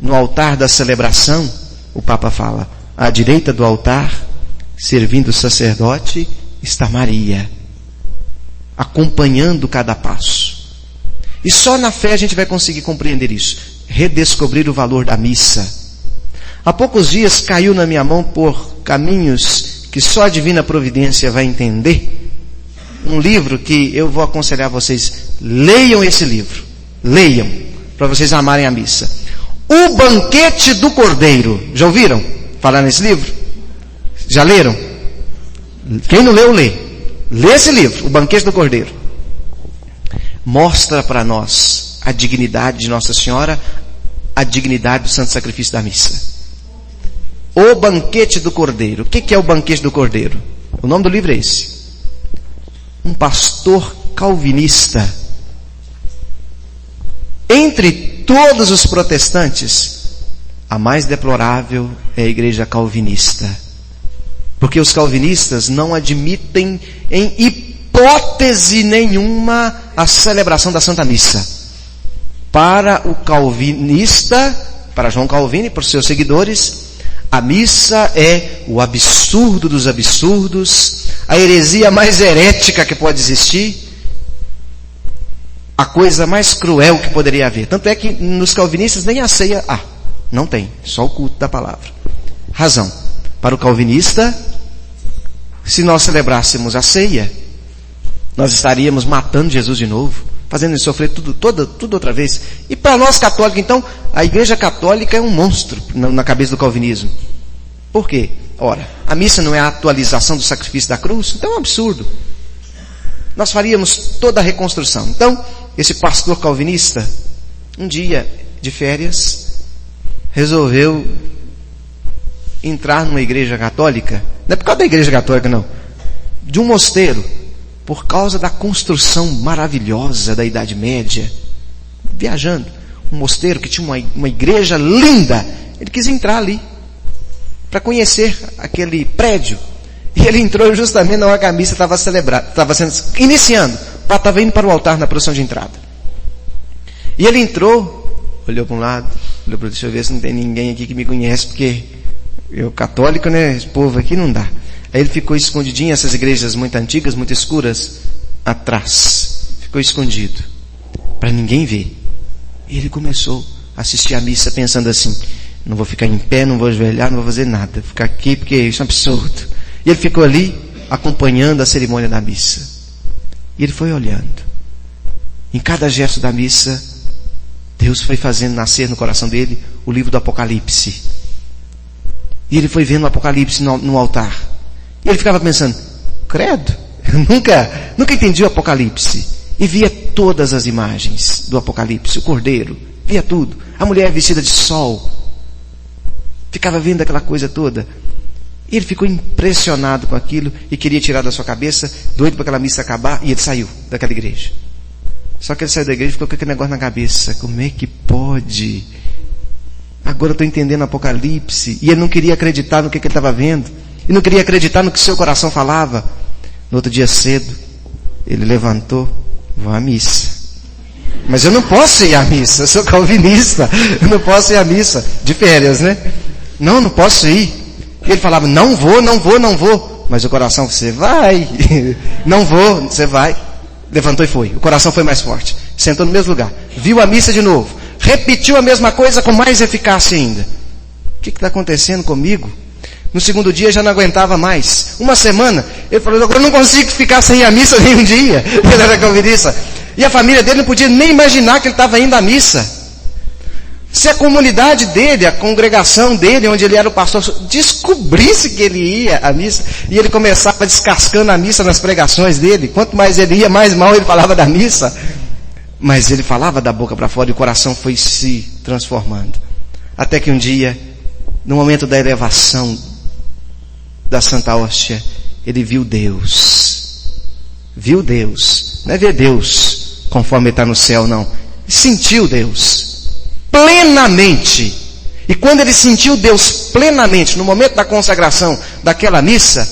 No altar da celebração, o Papa fala, à direita do altar, servindo o sacerdote, está Maria, acompanhando cada passo. E só na fé a gente vai conseguir compreender isso, redescobrir o valor da missa. Há poucos dias caiu na minha mão, por caminhos que só a divina providência vai entender, um livro que eu vou aconselhar vocês, leiam esse livro, leiam, para vocês amarem a missa. O Banquete do Cordeiro, já ouviram falar nesse livro? Já leram? Quem não leu, lê. Lê esse livro, O Banquete do Cordeiro. Mostra para nós a dignidade de Nossa Senhora, a dignidade do Santo Sacrifício da Missa. O Banquete do Cordeiro. O que é o Banquete do Cordeiro? O nome do livro é esse. Um pastor calvinista. Entre todos os protestantes, a mais deplorável é a igreja calvinista. Porque os calvinistas não admitem em hipótese nenhuma a celebração da Santa Missa. Para o calvinista, para João Calvino e para os seus seguidores, a missa é o absurdo dos absurdos, a heresia mais herética que pode existir, a coisa mais cruel que poderia haver. Tanto é que nos calvinistas nem a ceia não tem, só o culto da palavra. Razão. Para o calvinista, se nós celebrássemos a ceia, nós estaríamos matando Jesus de novo, fazendo ele sofrer tudo outra vez. E para nós católicos, então, a igreja católica é um monstro na cabeça do calvinismo. Por quê? Ora, a missa não é a atualização do sacrifício da cruz? Então é um absurdo. Nós faríamos toda a reconstrução. Então, esse pastor calvinista, um dia de férias, resolveu entrar numa igreja católica, não é por causa da igreja católica não, de um mosteiro, por causa da construção maravilhosa da Idade Média, viajando, um mosteiro que tinha uma igreja linda, ele quis entrar ali, para conhecer aquele prédio, e ele entrou justamente na hora que a missa estava iniciando, estava indo para o altar na procissão de entrada, e ele entrou, olhou para um lado, olhou para o outro, deixa eu ver se não tem ninguém aqui que me conhece, porque eu católico, né, esse povo aqui não dá. Aí ele ficou escondidinho, essas igrejas muito antigas, muito escuras, atrás. Ficou escondido, para ninguém ver. E ele começou a assistir a missa pensando assim, não vou ficar em pé, não vou ajoelhar, não vou fazer nada. Vou ficar aqui porque isso é um absurdo. E ele ficou ali, acompanhando a cerimônia da missa. E ele foi olhando. Em cada gesto da missa, Deus foi fazendo nascer no coração dele o livro do Apocalipse. E ele foi vendo o Apocalipse no altar. E ele ficava pensando, credo, eu nunca entendi o Apocalipse. E via todas as imagens do Apocalipse, o cordeiro, via tudo. A mulher vestida de sol. Ficava vendo aquela coisa toda. E ele ficou impressionado com aquilo e queria tirar da sua cabeça, doido para aquela missa acabar, e ele saiu daquela igreja. Só que ele saiu da igreja e ficou com aquele negócio na cabeça. Como é que pode? Agora eu estou entendendo o Apocalipse. E ele não queria acreditar no que ele estava vendo. E não queria acreditar no que seu coração falava. No outro dia cedo, ele levantou, vou à missa. Mas eu não posso ir à missa, eu sou calvinista. Eu não posso ir à missa. De férias, né? Não posso ir. E ele falava, não vou. Mas o coração, você vai. Não vou, você vai. Levantou e foi. O coração foi mais forte. Sentou no mesmo lugar. Viu a missa de novo. Repetiu a mesma coisa com mais eficácia ainda. O que está acontecendo comigo? No segundo dia já não aguentava mais. Uma semana, ele falou, agora eu não consigo ficar sem ir à missa nem um dia. Ele era calvinista. E a família dele não podia nem imaginar que ele estava indo à missa. Se a comunidade dele, a congregação dele, onde ele era o pastor, descobrisse que ele ia à missa, e ele começava descascando a missa nas pregações dele, quanto mais ele ia, mais mal ele falava da missa. Mas ele falava da boca para fora e o coração foi se transformando. Até que um dia, no momento da elevação da Santa Hóstia, ele viu Deus. Viu Deus. Não é ver Deus conforme ele está no céu, não. Sentiu Deus. Plenamente. E quando ele sentiu Deus plenamente, no momento da consagração daquela missa,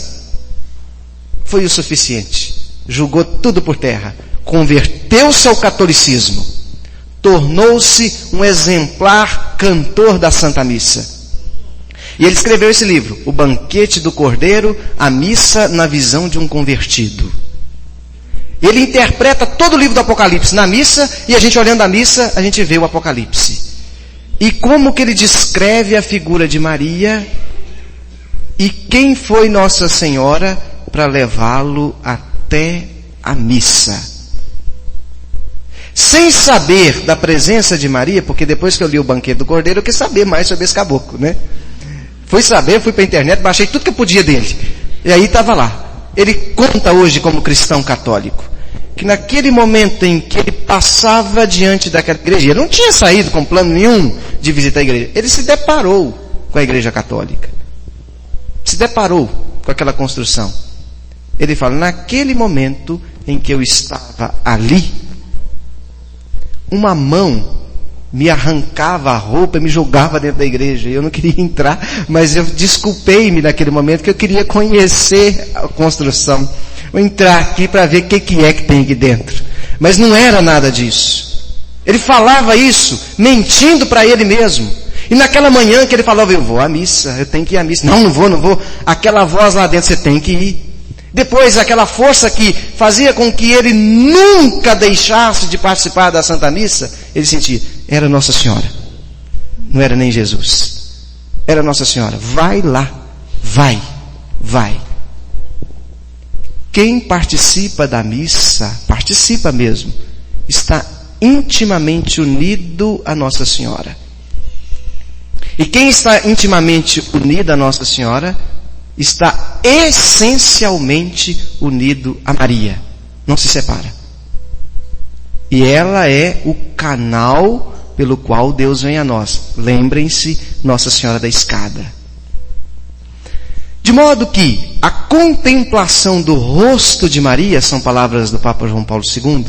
foi o suficiente. Jogou tudo por terra. Converteu-se ao catolicismo. Tornou-se um exemplar cantor da Santa Missa. E ele escreveu esse livro, O Banquete do Cordeiro, a Missa na Visão de um Convertido. Ele interpreta todo o livro do Apocalipse na missa, e a gente olhando a missa, a gente vê o Apocalipse. E como que ele descreve a figura de Maria, e quem foi Nossa Senhora para levá-lo até a missa. Sem saber da presença de Maria, porque depois que eu li o Banquete do Cordeiro, eu quis saber mais sobre esse caboclo, né? Fui saber, fui para a internet, baixei tudo que eu podia dele. E aí estava lá. Ele conta hoje como cristão católico, que naquele momento em que ele passava diante daquela igreja, ele não tinha saído com plano nenhum de visitar a igreja, ele se deparou com a igreja católica. Se deparou com aquela construção. Ele fala, naquele momento em que eu estava ali, uma mão me arrancava a roupa e me jogava dentro da igreja. Eu não queria entrar, mas eu desculpei-me naquele momento que eu queria conhecer a construção. Vou entrar aqui para ver o que é que tem aqui dentro. Mas não era nada disso. Ele falava isso, mentindo para ele mesmo. E naquela manhã que ele falava, eu vou à missa, eu tenho que ir à missa. Não vou. Aquela voz lá dentro, você tem que ir. Depois, aquela força que fazia com que ele nunca deixasse de participar da Santa Missa, ele sentia, era Nossa Senhora. Não era nem Jesus. Era Nossa Senhora. Vai lá. Vai. Quem participa da missa, participa mesmo, está intimamente unido a Nossa Senhora. E quem está intimamente unido a Nossa Senhora, está essencialmente unido a Maria. Não se separa. E ela é o canal pelo qual Deus vem a nós. Lembrem-se, Nossa Senhora da Escada. De modo que a contemplação do rosto de Maria, são palavras do Papa João Paulo II,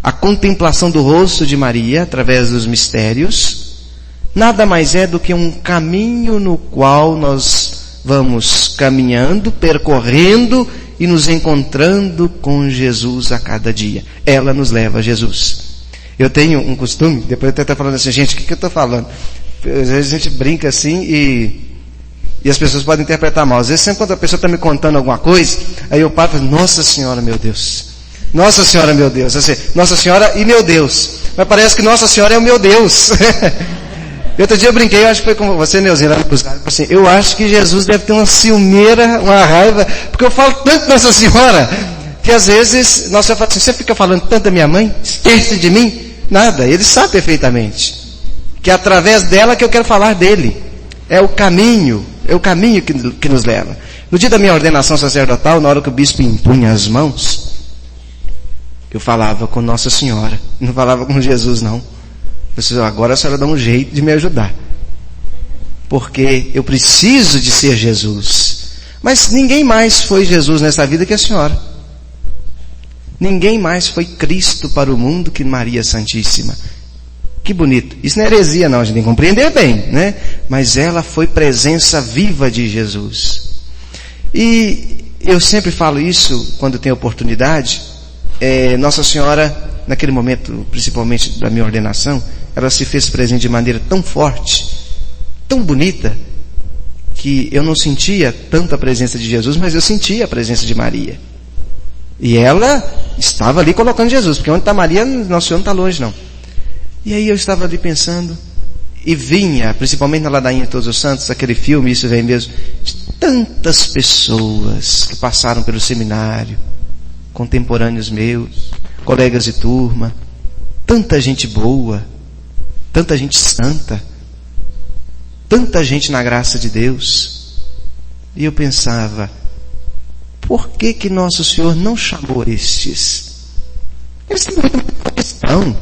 a contemplação do rosto de Maria, através dos mistérios, nada mais é do que um caminho no qual nós vamos caminhando, percorrendo e nos encontrando com Jesus a cada dia. Ela nos leva a Jesus. Eu tenho um costume, depois eu estou falando assim, gente, o que eu estou falando? Às vezes a gente brinca assim e as pessoas podem interpretar mal. Às vezes sempre quando a pessoa está me contando alguma coisa, aí eu paro e falo, Nossa Senhora, meu Deus. Nossa Senhora, meu Deus. Assim, Nossa Senhora e meu Deus. Mas parece que Nossa Senhora é o meu Deus. E outro dia eu brinquei, eu acho que foi com você, Neuzinha, lá no Cruzado, assim, eu acho que Jesus deve ter uma ciumeira, uma raiva, porque eu falo tanto de Nossa Senhora, que às vezes, Nossa Senhora fala assim, você fica falando tanto da minha mãe, esquece de mim? Nada, ele sabe perfeitamente, que é através dela que eu quero falar dele, é o caminho que nos leva. No dia da minha ordenação sacerdotal, na hora que o bispo impunha as mãos, eu falava com Nossa Senhora, não falava com Jesus não. Eu disse, agora a senhora dá um jeito de me ajudar, porque eu preciso de ser Jesus. Mas ninguém mais foi Jesus nessa vida que a senhora. Ninguém mais foi Cristo para o mundo que Maria Santíssima. Que bonito. Isso não é heresia não, a gente tem que compreender bem, né? Mas ela foi presença viva de Jesus. E eu sempre falo isso quando tenho oportunidade. Nossa Senhora, naquele momento, principalmente da minha ordenação, ela se fez presente de maneira tão forte, tão bonita, que eu não sentia tanto a presença de Jesus, mas eu sentia a presença de Maria. E ela estava ali colocando Jesus, porque onde está Maria, Nosso Senhor não está longe não. E aí eu estava ali pensando, e vinha, principalmente na Ladainha de Todos os Santos, aquele filme, isso vem mesmo, de tantas pessoas que passaram pelo seminário, contemporâneos meus, colegas de turma, tanta gente boa, tanta gente santa, tanta gente na graça de Deus. E eu pensava, por que Nosso Senhor não chamou estes? Eles têm muito mais questão,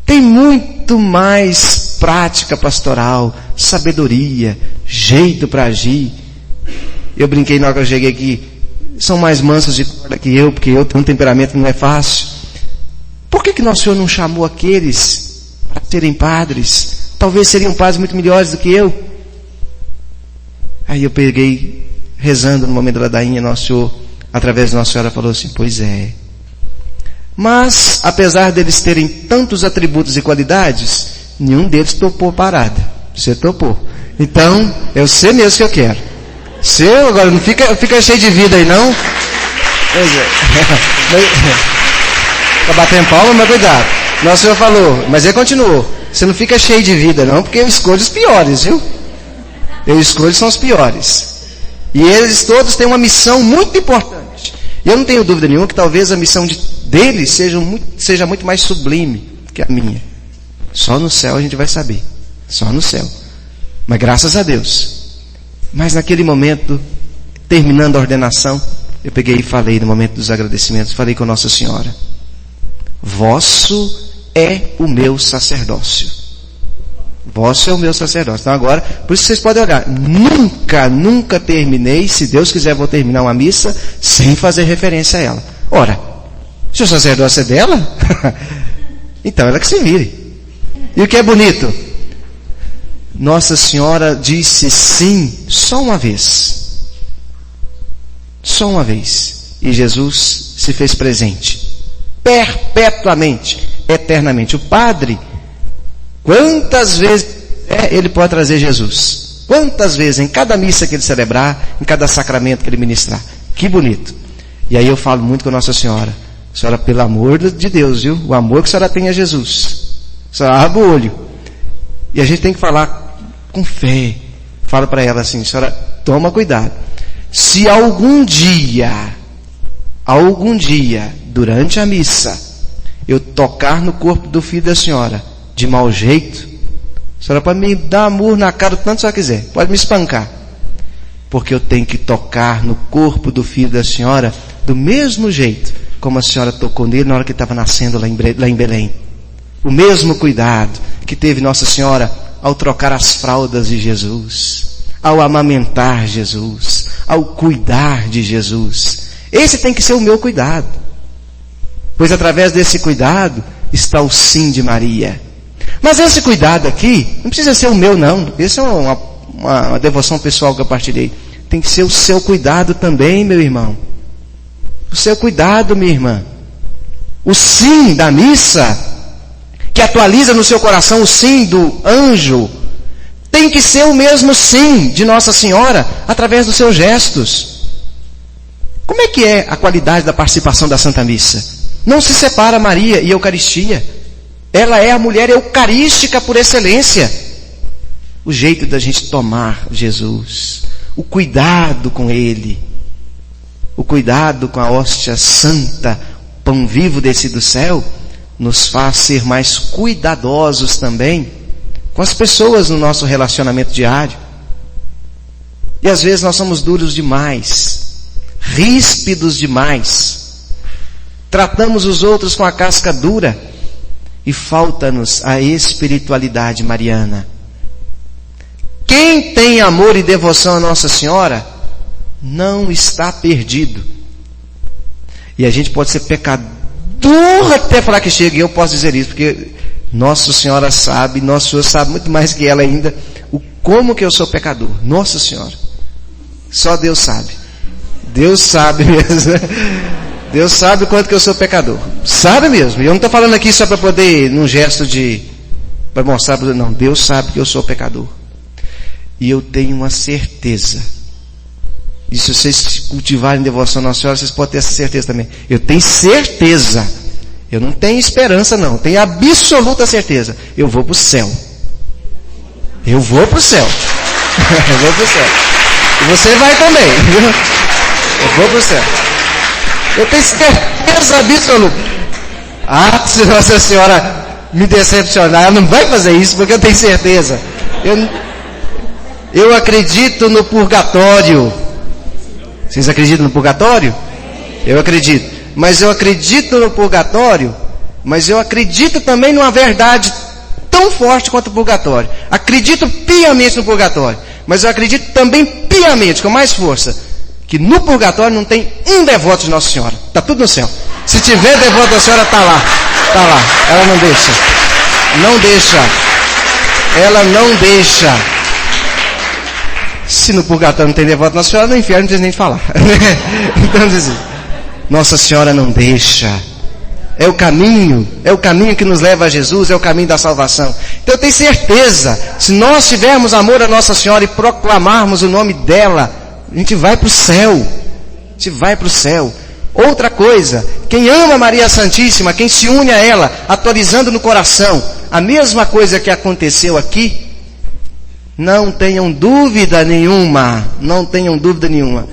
tem muito mais prática pastoral, sabedoria, jeito para agir. Eu brinquei na hora que eu cheguei aqui, são mais mansos de corda que eu, porque eu tenho um temperamento que não é fácil. Por que Nosso Senhor não chamou aqueles para serem padres? Talvez seriam padres muito melhores do que eu. Aí eu peguei, rezando no momento da ladainha, Nosso Senhor, através de Nossa Senhora, falou assim, pois é. Mas, apesar deles terem tantos atributos e qualidades, nenhum deles topou parada. Você topou. Então, é você mesmo que eu quero. Seu, agora não fica cheio de vida aí não. Pois é. Tá batendo palma, mas cuidado. Nosso Senhor falou, mas ele continuou. Você não fica cheio de vida não, porque eu escolho os piores, viu? Eu escolho são os piores. E eles todos têm uma missão muito importante. E eu não tenho dúvida nenhuma que talvez a missão deles seja muito mais sublime que a minha. Só no céu a gente vai saber. Só no céu. Mas graças a Deus. Mas naquele momento, terminando a ordenação, eu peguei e falei no momento dos agradecimentos, falei com Nossa Senhora, vosso é o meu sacerdócio. Vosso é o meu sacerdócio. Então agora, por isso vocês podem olhar, nunca terminei, se Deus quiser vou terminar uma missa, sem fazer referência a ela. Ora, se o sacerdócio é dela, então ela que se vire. E o que é bonito? Nossa Senhora disse sim só uma vez. Só uma vez. E Jesus se fez presente. Perpetuamente. Eternamente. O padre, quantas vezes ele pode trazer Jesus? Quantas vezes? Em cada missa que ele celebrar, em cada sacramento que ele ministrar. Que bonito. E aí eu falo muito com Nossa Senhora. Senhora, pelo amor de Deus, viu? O amor que a senhora tem a Jesus. A senhora abre o olho. E a gente tem que falar com fé. Fala para ela assim, senhora, toma cuidado. Se algum dia, durante a missa, eu tocar no corpo do filho da senhora, de mau jeito, a senhora pode me dar amor na cara o tanto que a senhora quiser. Pode me espancar. Porque eu tenho que tocar no corpo do filho da senhora do mesmo jeito como a senhora tocou nele na hora que estava nascendo lá em Belém. O mesmo cuidado que teve Nossa Senhora ao trocar as fraldas de Jesus, ao amamentar Jesus, ao cuidar de Jesus. Esse tem que ser o meu cuidado. Pois através desse cuidado está o sim de Maria. Mas esse cuidado aqui, não precisa ser o meu não. Esse é uma devoção pessoal que eu partilhei. Tem que ser o seu cuidado também, meu irmão. O seu cuidado, minha irmã. O sim da missa, que atualiza no seu coração o sim do anjo, tem que ser o mesmo sim de Nossa Senhora, através dos seus gestos. Como é que é a qualidade da participação da Santa Missa? Não se separa Maria e Eucaristia. Ela é a mulher eucarística por excelência. O jeito da gente tomar Jesus, o cuidado com Ele, o cuidado com a hóstia santa, pão vivo descido do céu, nos faz ser mais cuidadosos também com as pessoas no nosso relacionamento diário. E às vezes nós somos duros demais, ríspidos demais, tratamos os outros com a casca dura e falta-nos a espiritualidade mariana. Quem tem amor e devoção a Nossa Senhora não está perdido. E a gente pode ser pecador até falar que chega, e eu posso dizer isso, porque Nossa Senhora sabe, Nossa Senhora sabe muito mais que ela ainda, como que eu sou pecador. Nossa Senhora. Só Deus sabe. Deus sabe mesmo. Deus sabe o quanto que eu sou pecador. Sabe mesmo. E eu não estou falando aqui só para poder, num gesto para mostrar para não. Deus sabe que eu sou pecador. E eu tenho uma certeza. E se vocês cultivarem devoção à Nossa Senhora, vocês podem ter essa certeza também. Eu tenho certeza. Eu não tenho esperança não. Eu tenho absoluta certeza. Eu vou para o céu. Eu vou para o céu. Eu vou para o céu. E você vai também. Eu vou para o céu. Eu tenho certeza absoluta. Ah, se Nossa Senhora me decepcionar, ela não vai fazer isso, porque eu tenho certeza. Eu acredito no purgatório. Vocês acreditam no purgatório? Eu acredito. Mas eu acredito no purgatório, mas eu acredito também numa verdade tão forte quanto o purgatório. Acredito piamente no purgatório, mas eu acredito também piamente, com mais força, que no purgatório não tem um devoto de Nossa Senhora. Está tudo no céu. Se tiver devoto da Senhora, está lá. Está lá. Ela não deixa. Não deixa. Ela não deixa. Se no purgatório não tem devoto Nossa Senhora, no inferno não precisa nem falar. Então, Nossa Senhora não deixa. É o caminho que nos leva a Jesus, é o caminho da salvação. Então eu tenho certeza, se nós tivermos amor a Nossa Senhora e proclamarmos o nome dela, a gente vai para o céu. A gente vai para o céu. Outra coisa, quem ama Maria Santíssima, quem se une a ela, atualizando no coração, a mesma coisa que aconteceu aqui, não tenham dúvida nenhuma, não tenham dúvida nenhuma.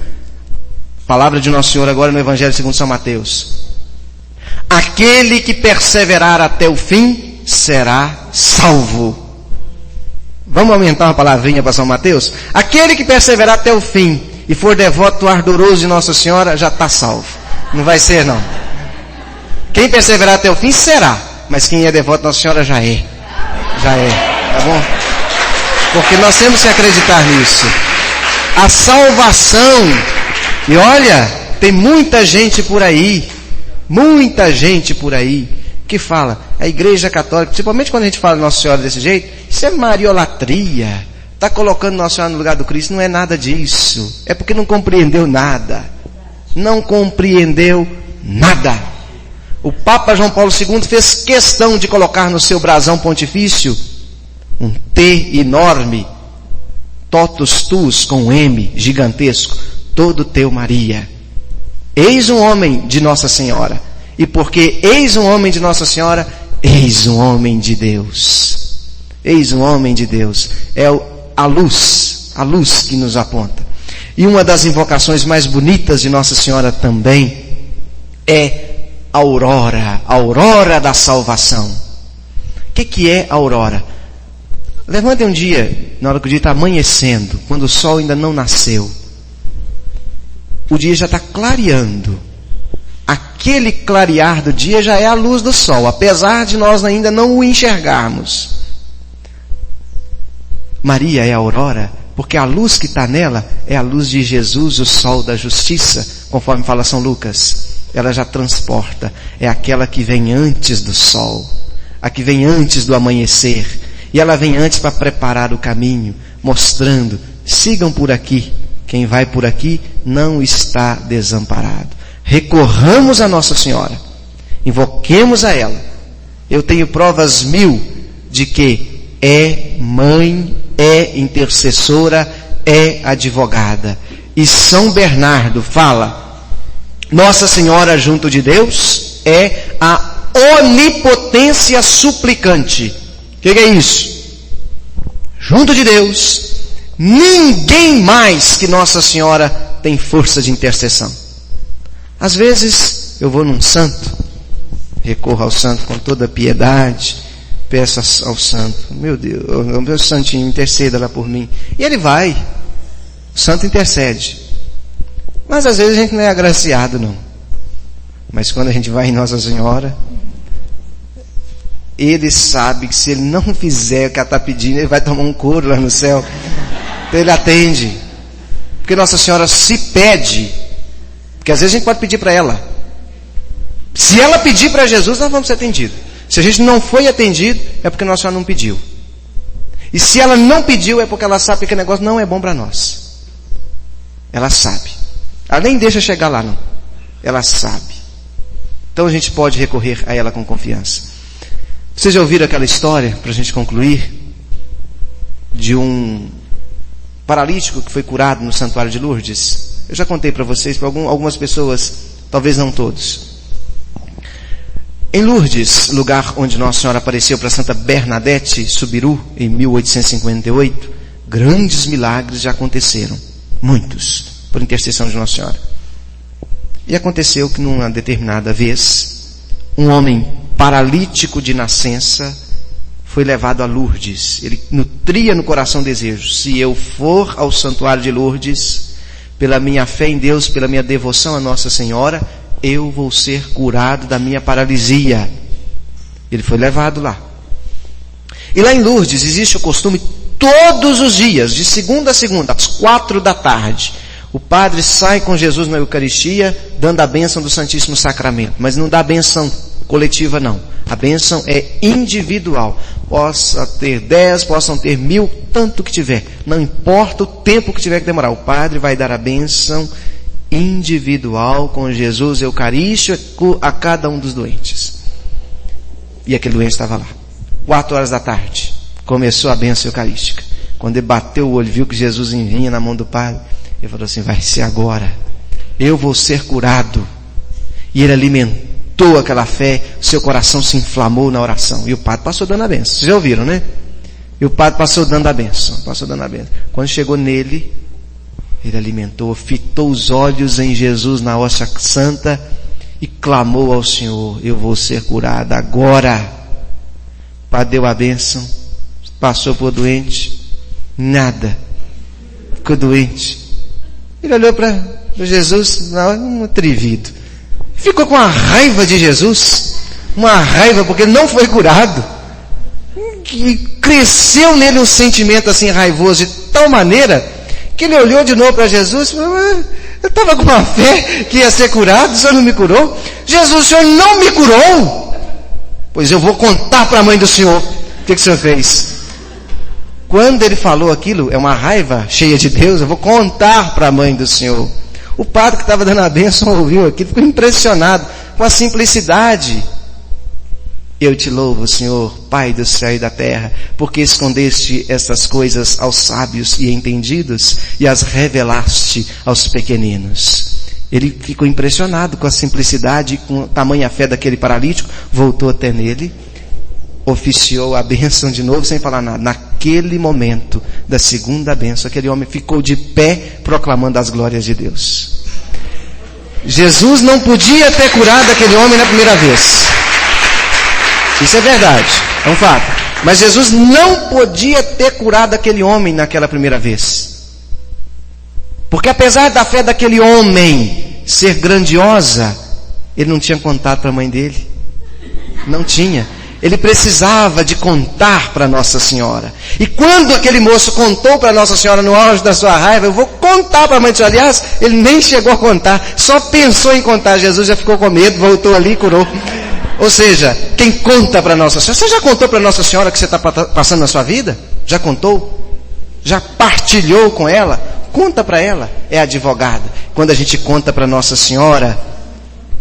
Palavra de Nosso Senhor agora no Evangelho segundo São Mateus. Aquele que perseverar até o fim será salvo. Vamos aumentar uma palavrinha para São Mateus? Aquele que perseverar até o fim e for devoto ardoroso de Nossa Senhora já está salvo. Não vai ser não. Quem perseverar até o fim será, mas quem é devoto de Nossa Senhora já é. Já é, tá bom? Porque nós temos que acreditar nisso. A salvação, e olha, tem muita gente por aí que fala, a Igreja Católica, principalmente quando a gente fala de Nossa Senhora desse jeito, isso é mariolatria, está colocando Nossa Senhora no lugar do Cristo. Não é nada disso, é porque não compreendeu nada. Não compreendeu nada. O Papa João Paulo II fez questão de colocar no seu brasão pontifício um T enorme, totus tuus, com um M gigantesco, todo teu Maria. Eis um homem de Nossa Senhora. E porque eis um homem de Nossa Senhora, eis um homem de Deus. Eis um homem de Deus. É a luz que nos aponta. E uma das invocações mais bonitas de Nossa Senhora também é a aurora, a aurora da salvação. O que é a aurora? Levantem um dia, na hora que o dia está amanhecendo, quando o sol ainda não nasceu. O dia já está clareando. Aquele clarear do dia já é a luz do sol, apesar de nós ainda não o enxergarmos. Maria é a aurora, porque a luz que está nela é a luz de Jesus, o sol da justiça, conforme fala São Lucas. Ela já transporta, é aquela que vem antes do sol, a que vem antes do amanhecer. E ela vem antes para preparar o caminho, mostrando, sigam por aqui. Quem vai por aqui não está desamparado. Recorramos a Nossa Senhora. Invoquemos a ela. Eu tenho provas 1000 de que é mãe, é intercessora, é advogada. E São Bernardo fala, Nossa Senhora junto de Deus é a onipotência suplicante. O que é isso? Junto de Deus, ninguém mais que Nossa Senhora tem força de intercessão. Às vezes eu vou num santo, recorro ao santo com toda a piedade, peço ao santo, meu Deus, o meu santinho, interceda lá por mim. E ele vai, o santo intercede. Mas às vezes a gente não é agraciado, não. Mas quando a gente vai em Nossa Senhora, ele sabe que se ele não fizer o que ela está pedindo, ele vai tomar um couro lá no céu. Então ele atende. Porque Nossa Senhora se pede, porque às vezes a gente pode pedir para ela. Se ela pedir para Jesus, nós vamos ser atendidos. Se a gente não foi atendido, é porque Nossa Senhora não pediu. E se ela não pediu, é porque ela sabe que aquele negócio não é bom para nós. Ela sabe. Ela nem deixa chegar lá, não. Ela sabe. Então a gente pode recorrer a ela com confiança. Vocês já ouviram aquela história, para a gente concluir, de um paralítico que foi curado no Santuário de Lourdes? Eu já contei para vocês, para algumas pessoas, talvez não todos. Em Lourdes, lugar onde Nossa Senhora apareceu para Santa Bernadette Soubirous, em 1858, grandes milagres já aconteceram. Muitos, por intercessão de Nossa Senhora. E aconteceu que numa determinada vez, um homem paralítico de nascença foi levado a Lourdes. Ele nutria no coração desejo: se eu for ao Santuário de Lourdes, pela minha fé em Deus, pela minha devoção a Nossa Senhora, eu vou ser curado da minha paralisia. Ele foi levado lá. E lá em Lourdes existe o costume, todos os dias, de segunda a segunda, às 4 da tarde, o padre sai com Jesus na Eucaristia, dando a bênção do Santíssimo Sacramento. Mas não dá a bênção coletiva, não. A bênção é individual. Possa ter 10, possam ter 1000, tanto que tiver. Não importa o tempo que tiver que demorar. O padre vai dar a bênção individual com Jesus Eucarístico a cada um dos doentes. E aquele doente estava lá. 4 horas da tarde. Começou a bênção eucarística. Quando ele bateu o olho, viu que Jesus vinha na mão do padre, ele falou assim: vai ser agora. Eu vou ser curado. E ele alimentou aquela fé, seu coração se inflamou na oração. E o padre passou dando a bênção. Vocês já ouviram, né? E o padre passou dando a bênção. Quando chegou nele, ele alimentou, fitou os olhos em Jesus na hóstia santa e clamou ao Senhor: eu vou ser curado agora. O padre deu a bênção, passou por doente, nada, ficou doente. Ele olhou para Jesus, um atrevido, ficou com a raiva de Jesus, uma raiva porque ele não foi curado, e cresceu nele um sentimento assim raivoso de tal maneira que ele olhou de novo para Jesus e falou: eu estava com uma fé que ia ser curado, o Senhor não me curou? Jesus, o Senhor não me curou? Pois eu vou contar para a mãe do Senhor o que o Senhor fez. Quando ele falou aquilo, é uma raiva cheia de Deus: eu vou contar para a mãe do Senhor. O padre que estava dando a bênção ouviu aquilo, ficou impressionado com a simplicidade. Eu te louvo, Senhor, Pai do céu e da terra, porque escondeste estas coisas aos sábios e entendidos e as revelaste aos pequeninos. Ele ficou impressionado com a simplicidade, com a tamanha fé daquele paralítico, voltou até nele, oficiou a bênção de novo sem falar nada. Naquele momento da segunda bênção, aquele homem ficou de pé proclamando as glórias de Deus. Jesus não podia ter curado aquele homem na primeira vez. Isso é verdade, é um fato. Mas Jesus não podia ter curado aquele homem naquela primeira vez. Porque apesar da fé daquele homem ser grandiosa, ele não tinha contado para a mãe dele. Não tinha. Ele precisava de contar para Nossa Senhora. E quando aquele moço contou para Nossa Senhora no auge da sua raiva: eu vou contar para a mãe de Senhora. Aliás, ele nem chegou a contar, só pensou em contar. Jesus já ficou com medo, voltou ali e curou. Ou seja, quem conta para Nossa Senhora? Você já contou para Nossa Senhora o que você está passando na sua vida? Já contou? Já partilhou com ela? Conta para ela, é advogada. Quando a gente conta para Nossa Senhora,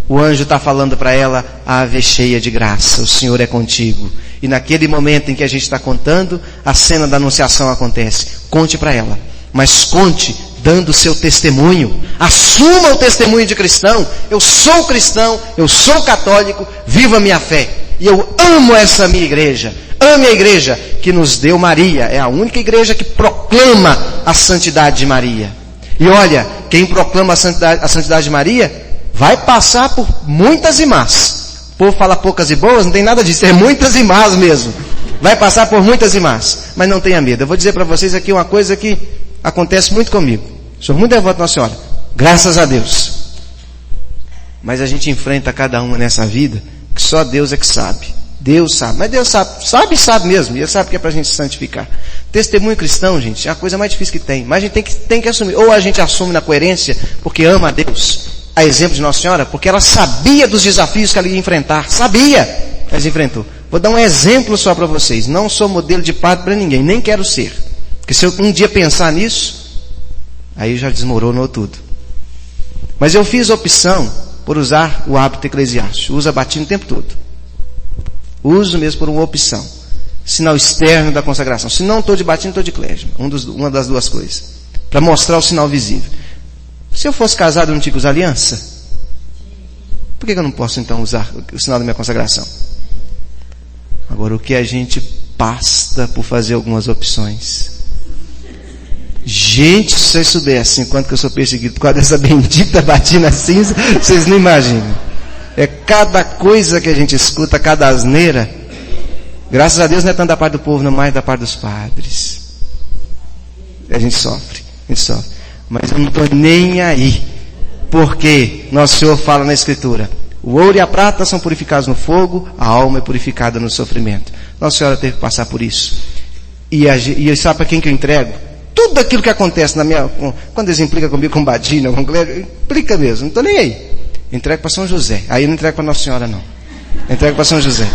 o anjo está falando para ela: ave cheia de graça, o Senhor é contigo. E naquele momento em que a gente está contando, a cena da anunciação acontece. Conte para ela, mas conte dando o seu testemunho. Assuma o testemunho de cristão. Eu sou cristão, eu sou católico, vivo a minha fé. E eu amo essa minha igreja. Ame a igreja que nos deu Maria. É a única igreja que proclama a santidade de Maria. E olha, quem proclama a santidade de Maria vai passar por muitas e más. O povo fala poucas e boas, não tem nada disso, é muitas e más mesmo. Vai passar por muitas e más, mas não tenha medo. Eu vou dizer para vocês aqui uma coisa que acontece muito comigo. Sou muito devoto à Nossa Senhora, graças a Deus. Mas a gente enfrenta cada uma nessa vida que só Deus é que sabe. Deus sabe, mas Deus sabe mesmo, e Ele sabe que é para a gente se santificar. Testemunho cristão, gente, é a coisa mais difícil que tem, mas a gente tem que assumir. Ou a gente assume na coerência, porque ama a Deus, a exemplo de Nossa Senhora, porque ela sabia dos desafios que ela ia enfrentar, sabia, mas enfrentou. Vou dar um exemplo só para vocês, não sou modelo de padre para ninguém, nem quero ser, porque se eu um dia pensar nisso, aí já desmoronou tudo. Mas eu fiz a opção por usar o hábito eclesiástico, uso a batina o tempo todo. Uso mesmo por uma opção. Sinal externo da consagração. Se não estou de batina, estou de clésima. Uma das duas coisas. Para mostrar o sinal visível. Se eu fosse casado, eu não tinha que usar aliança? Por que eu não posso então usar o sinal da minha consagração? Agora, o que a gente pasta por fazer algumas opções. Gente, se vocês soubessem quanto que eu sou perseguido por causa dessa bendita batina cinza, vocês não imaginam. É cada coisa que a gente escuta, cada asneira. Graças a Deus não é tanto da parte do povo, não, mais da parte dos padres. A gente sofre. Mas eu não estou nem aí. Porque Nosso Senhor fala na Escritura: o ouro e a prata são purificados no fogo, a alma é purificada no sofrimento. Nossa Senhora teve que passar por isso. E sabe para quem que eu entrego? Tudo aquilo que acontece na minha... Quando eles implicam comigo com batina, com clérigo, implica mesmo, não estou nem aí. Entrego para São José. Aí eu não entrego para Nossa Senhora, não. Eu entrego para São José.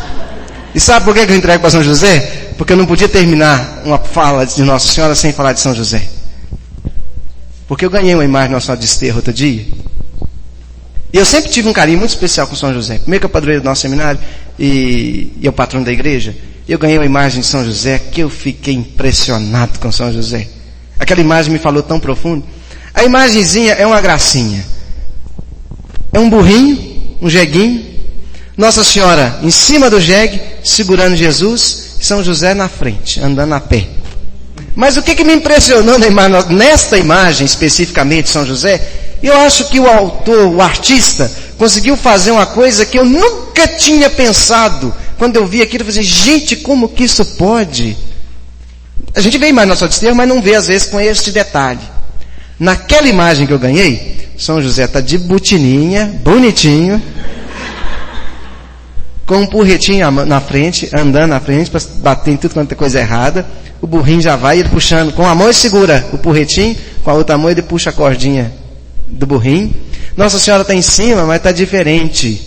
E sabe por que eu entrego para São José? Porque eu não podia terminar uma fala de Nossa Senhora sem falar de São José. Porque eu ganhei uma imagem de Nossa Senhora de Desterro outro dia. E eu sempre tive um carinho muito especial com São José. Primeiro que é o padroeiro do nosso seminário e é o patrono da igreja. Eu ganhei uma imagem de São José que eu fiquei impressionado com São José. Aquela imagem me falou tão profundo. A imagenzinha é uma gracinha. É um burrinho, um jeguinho, Nossa Senhora em cima do jegue, segurando Jesus, e São José na frente, andando a pé. Mas o que me impressionou nesta imagem, especificamente São José, eu acho que o autor, o artista, conseguiu fazer uma coisa que eu nunca tinha pensado. Quando eu vi aquilo, eu falei, gente, como que isso pode? A gente vê imagem Nossa Senhora, mas não vê às vezes com este detalhe. Naquela imagem que eu ganhei, São José está de botininha, bonitinho, com um porretinho na frente, andando na frente, para bater em tudo quanto é coisa errada. O burrinho já vai, ele puxando, com a mão ele segura o porretinho, com a outra mão ele puxa a cordinha do burrinho. Nossa Senhora está em cima, mas está diferente.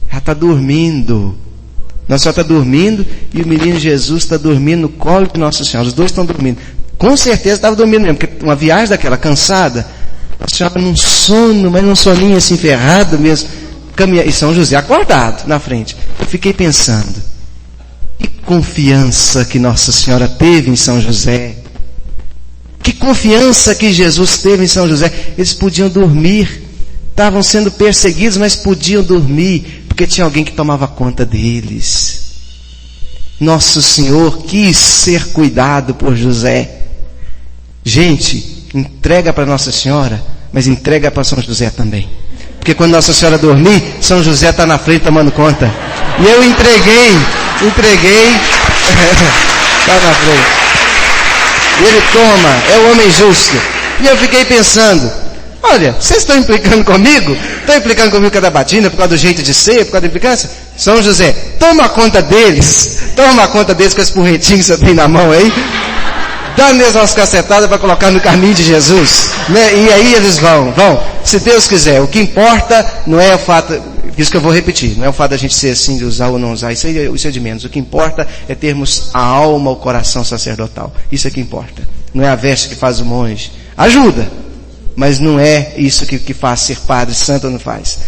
Ela está dormindo. Nossa Senhora está dormindo e o menino Jesus está dormindo no colo de Nossa Senhora. Os dois estão dormindo. Com certeza estava dormindo mesmo, porque uma viagem daquela, cansada, a senhora num sono, mas num soninho assim ferrado mesmo, e São José acordado na frente. Eu fiquei pensando, que confiança que Nossa Senhora teve em São José, que confiança que Jesus teve em São José. Eles podiam dormir, estavam sendo perseguidos, mas podiam dormir, porque tinha alguém que tomava conta deles. Nosso Senhor quis ser cuidado por José. Gente, entrega para Nossa Senhora, mas entrega para São José também. Porque quando Nossa Senhora dormir, São José está na frente tomando conta. E eu entreguei, está na frente. E ele toma, é o homem justo. E eu fiquei pensando, olha, vocês estão implicando comigo? Estão implicando comigo por causa da batina, por causa do jeito de ser, por causa da implicância? São José, toma conta deles com esse porretinho que você tem na mão aí. Dá neles umas cacetadas para colocar no caminho de Jesus, né? E aí eles vão, se Deus quiser. O que importa não é o fato, isso que eu vou repetir, não é o fato da gente ser assim, de usar ou não usar, isso é de menos. O que importa é termos a alma, o coração sacerdotal. Isso é que importa. Não é a veste que faz o monge. Ajuda, mas não é isso que faz ser padre santo ou não faz.